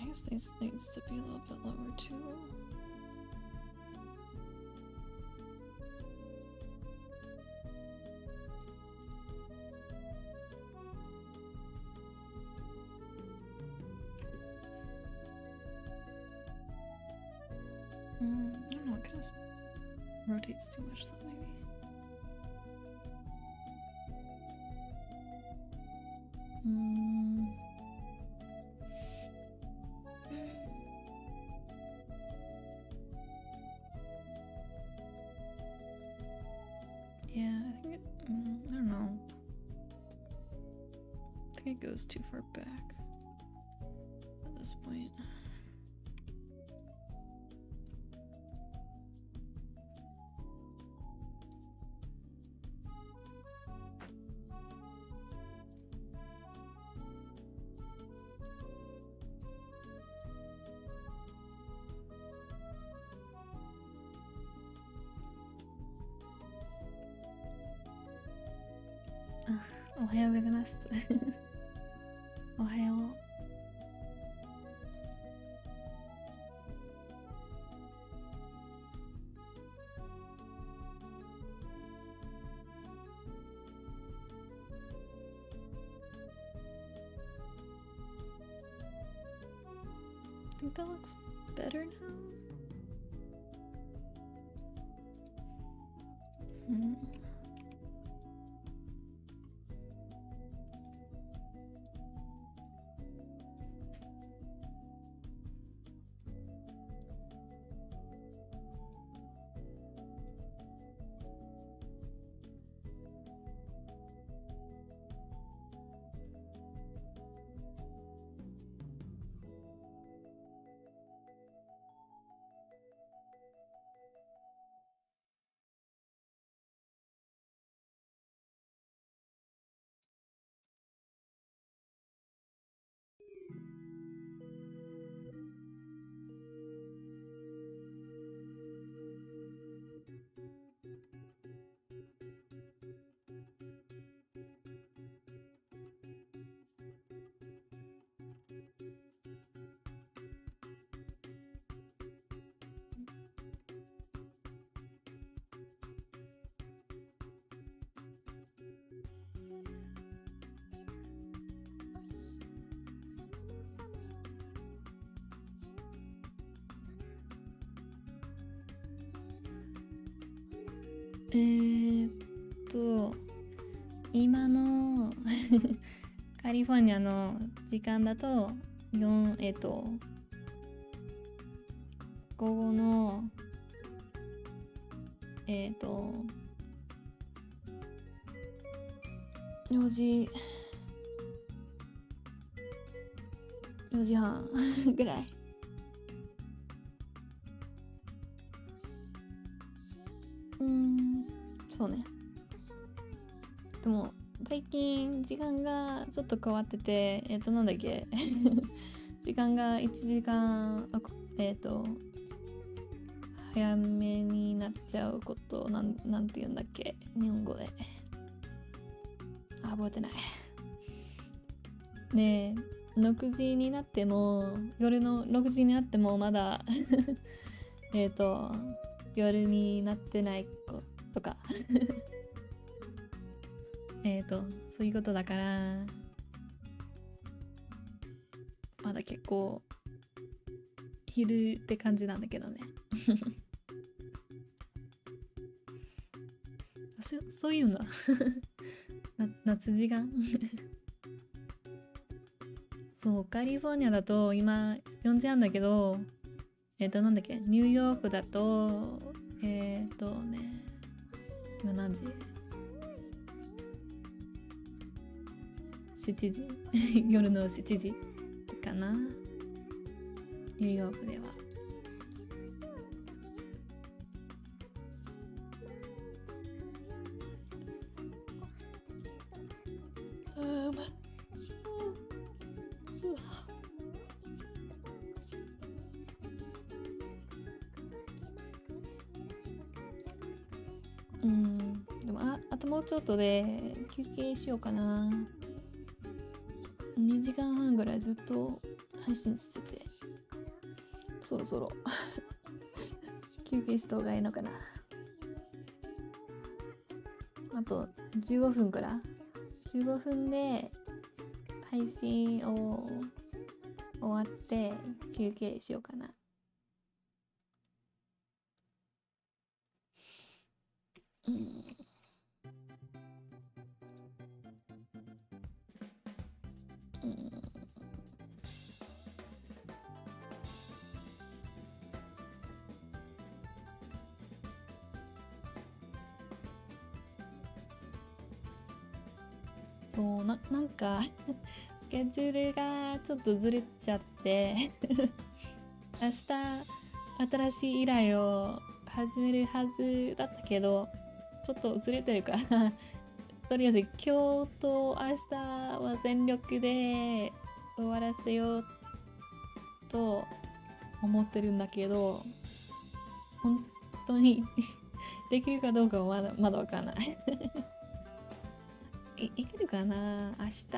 I guess this needs to be a little bit lower too. I don't know, it kind of rotates too much though, maybe. Yeah, I think it, I don't know. I think it goes too far back at this point. Ohayou gozaimasu. Ohayou. I think that looks better now. 今のカリフォルニアの時間だと午後の4時半ぐらい。そうね。でも最近時間がちょっと変わってて、なんだっけ時間が1時間早めになっちゃうことなんて言うんだっけ、日本語で。覚えてない。で、6時になっても、夜の6時になってもまだ夜になってないことかそういうことだから、まだ結構昼って感じなんだけどねそういうんだ夏時間そう、カリフォルニアだと今4時半だけど、なんだっけ、ニューヨークだと今何時 ?7 時夜の7時かな、ニューヨークでは。でもあともうちょっとで休憩しようかな。2時間半ぐらいずっと配信してて、そろそろ休憩した方がいいのかな。あと15分から15分で配信を終わって休憩しようかな。そうなんかスケジュールがちょっとずれちゃって明日新しい依頼を始めるはずだったけどちょっとずれてるからとりあえず今日と明日は全力で終わらせようと思ってるんだけど、本当にできるかどうかはまだわからないいけるかな。明日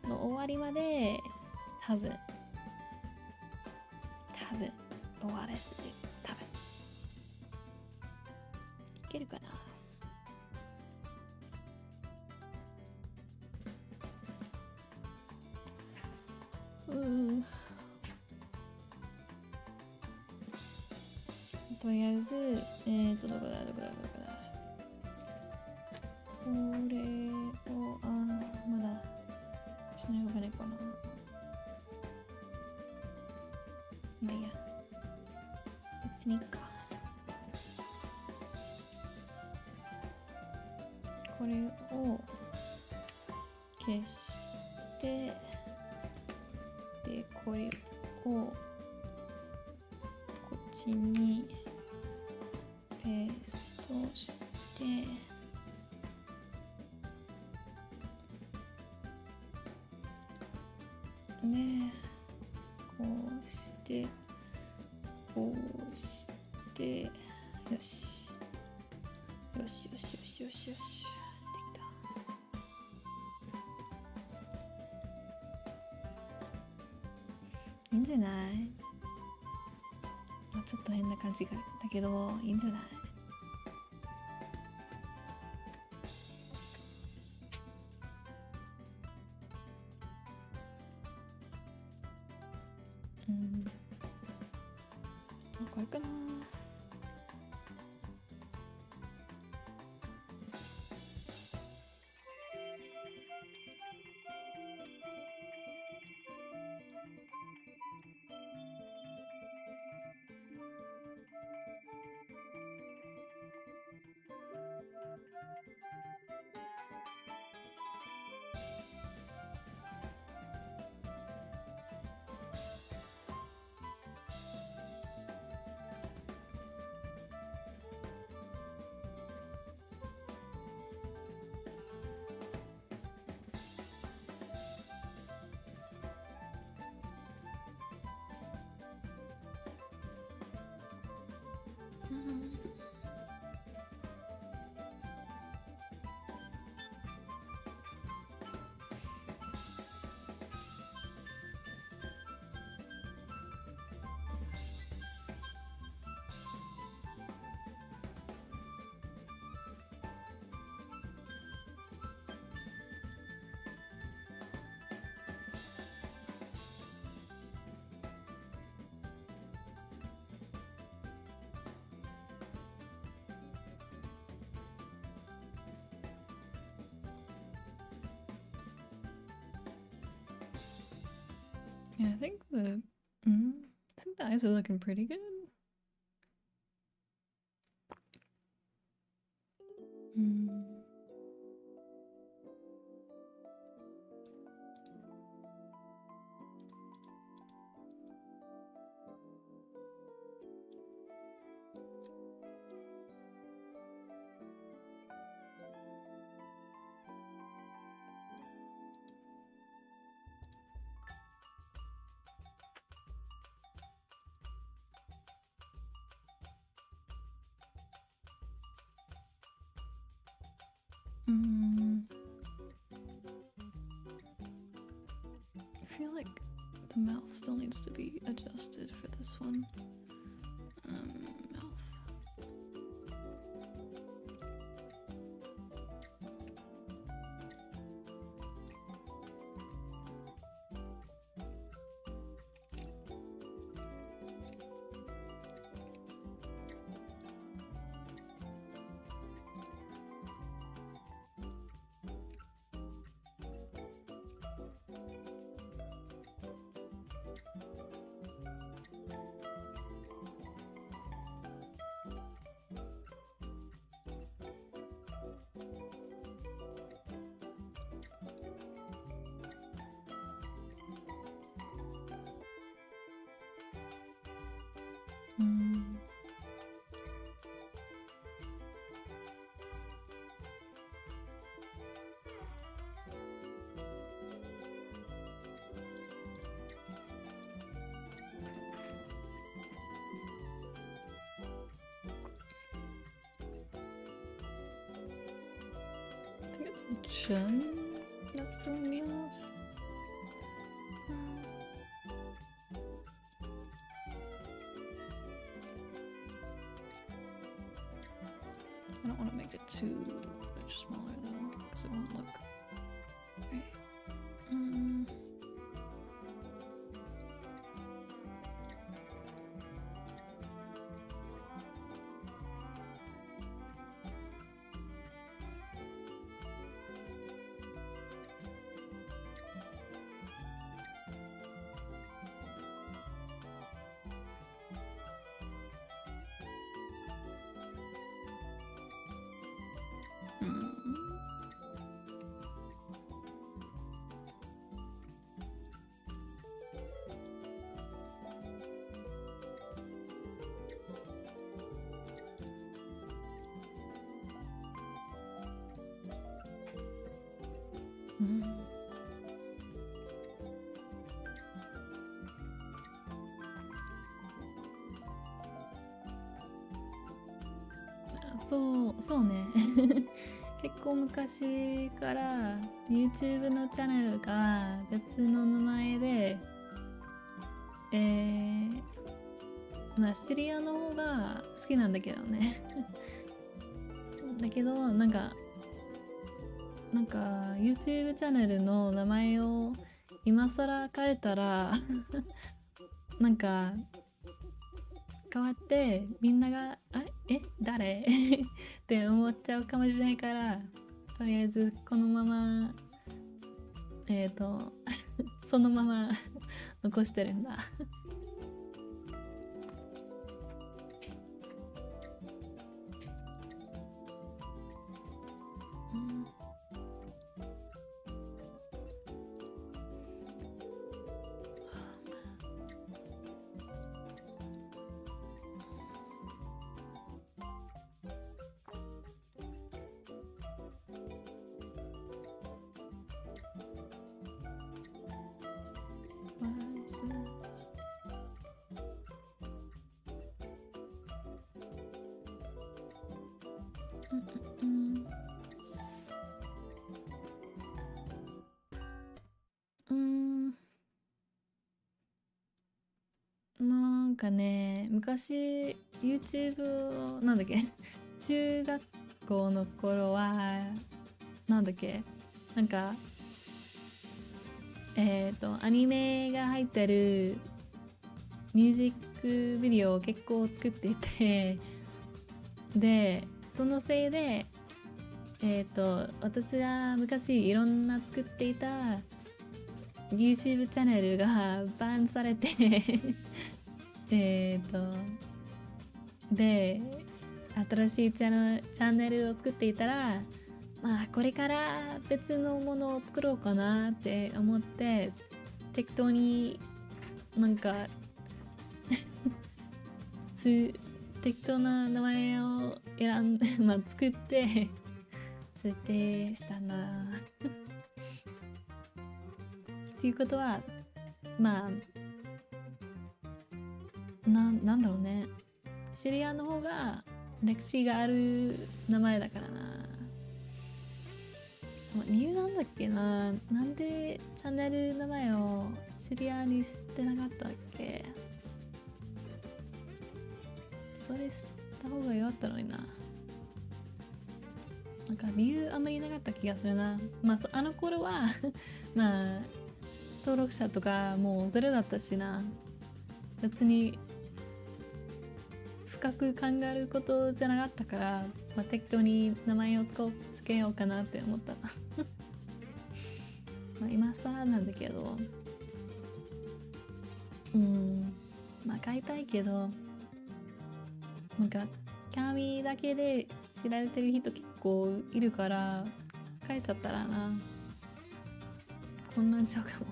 の終わりまで多分終わらせる。多分いけるかな。とりあえずどこだこれをまだしない方がないかな。まあいいや、別にいいか。これを消してでこれをこっちにペーストしてでこうしてこうしてよしできた。いいんじゃない？まあ、ちょっと変な感じだけどいいんじゃない？これかな。Yeah, I think the eyes are looking pretty good. I feel like the mouth still needs to be adjusted for this one. Mouth. I think it's the chin that's throwing me off. I don't want to make it too much smaller though, because it won't look right.そうね結構昔から YouTube のチャンネルが別の名前でまあシチリアの方が好きなんだけどねだけどなんか YouTube チャンネルの名前を今更変えたらなんか変わってみんなが誰って思っちゃうかもしれないからとりあえずこのままそのまま残してるんだなんかね昔 YouTube をなんだっけ中学校の頃はなんだっけなんかアニメが入ってるミュージックビデオを結構作っていてでそのせいで私が昔いろんな作っていた YouTube チャンネルがバンされてで新しいチャンネルを作っていたら、まあこれから別のものを作ろうかなって思って適当になんか適当な名前をまあ作って設定したんだっていうことはまあなんだろうね、シリアの方が歴史がある名前だからな。理由なんだっけな、なんでチャンネル名前をシリアにしてなかったっけ。それ知った方がよかったのにな。なんか理由あんまりなかった気がするな。まああの頃はまあ登録者とかもうゼロだったしな、別に深く考えることじゃなかったから、まあ、適当に名前をつけようかなって思ったまあ今さなんだけど、まあ買いたいけど、なんかキャミだけで知られてる人結構いるから書いちゃったらな、混乱しちゃうかも。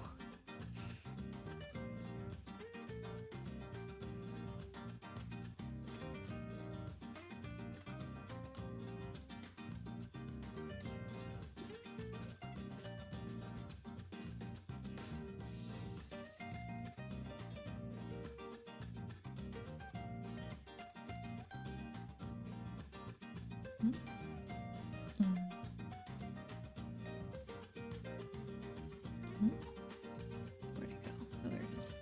Where'd it go? Oh, there it is.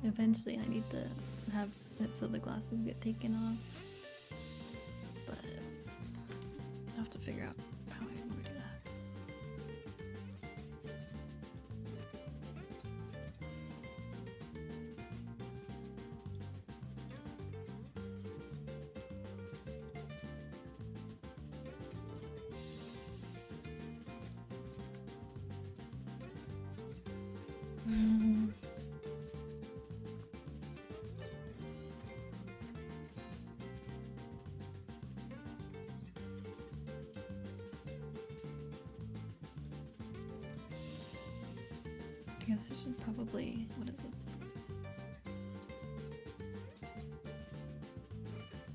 Eventually I need to have it so the glasses get taken off, but I have to figure out how I'm gonna do that. I guess I should probably, what is it?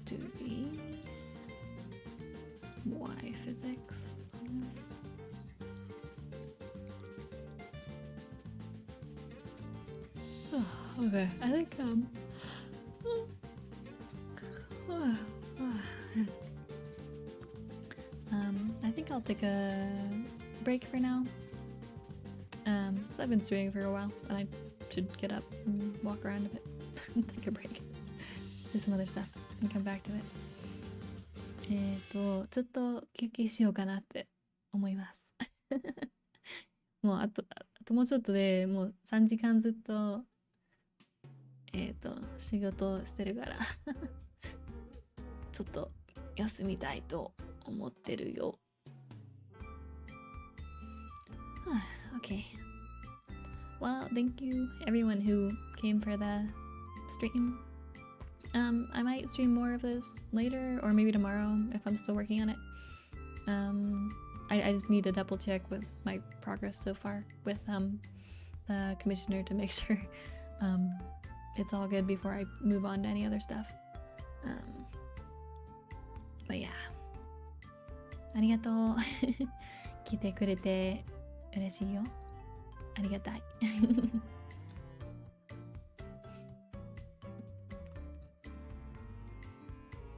Do the Y physics on this. Oh, okay, I think I think I'll take a break for now. I've been streaming for a while, and I should get up and walk around a bit, take a break, do some other stuff, and come back to it. ちょっと休憩しようかなって思いますもうあともうちょっとでもう3時間ずっと仕事してるからちょっと休みたいと思ってるよ。Okay. Well, thank you everyone who came for the stream. I might stream more of this later or maybe tomorrow if I'm still working on it. I just need to double check with my progress so far with the commissioner to make sure it's all good before I move on to any other stuff. But yeah. ありがとう来てくれて嬉しいよ。ありがたい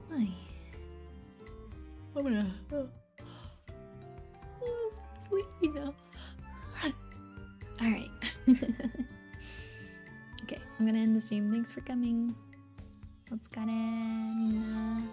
はい。know. Alright. Okay, I'm gonna end the stream. Thanks for coming. Let's get in.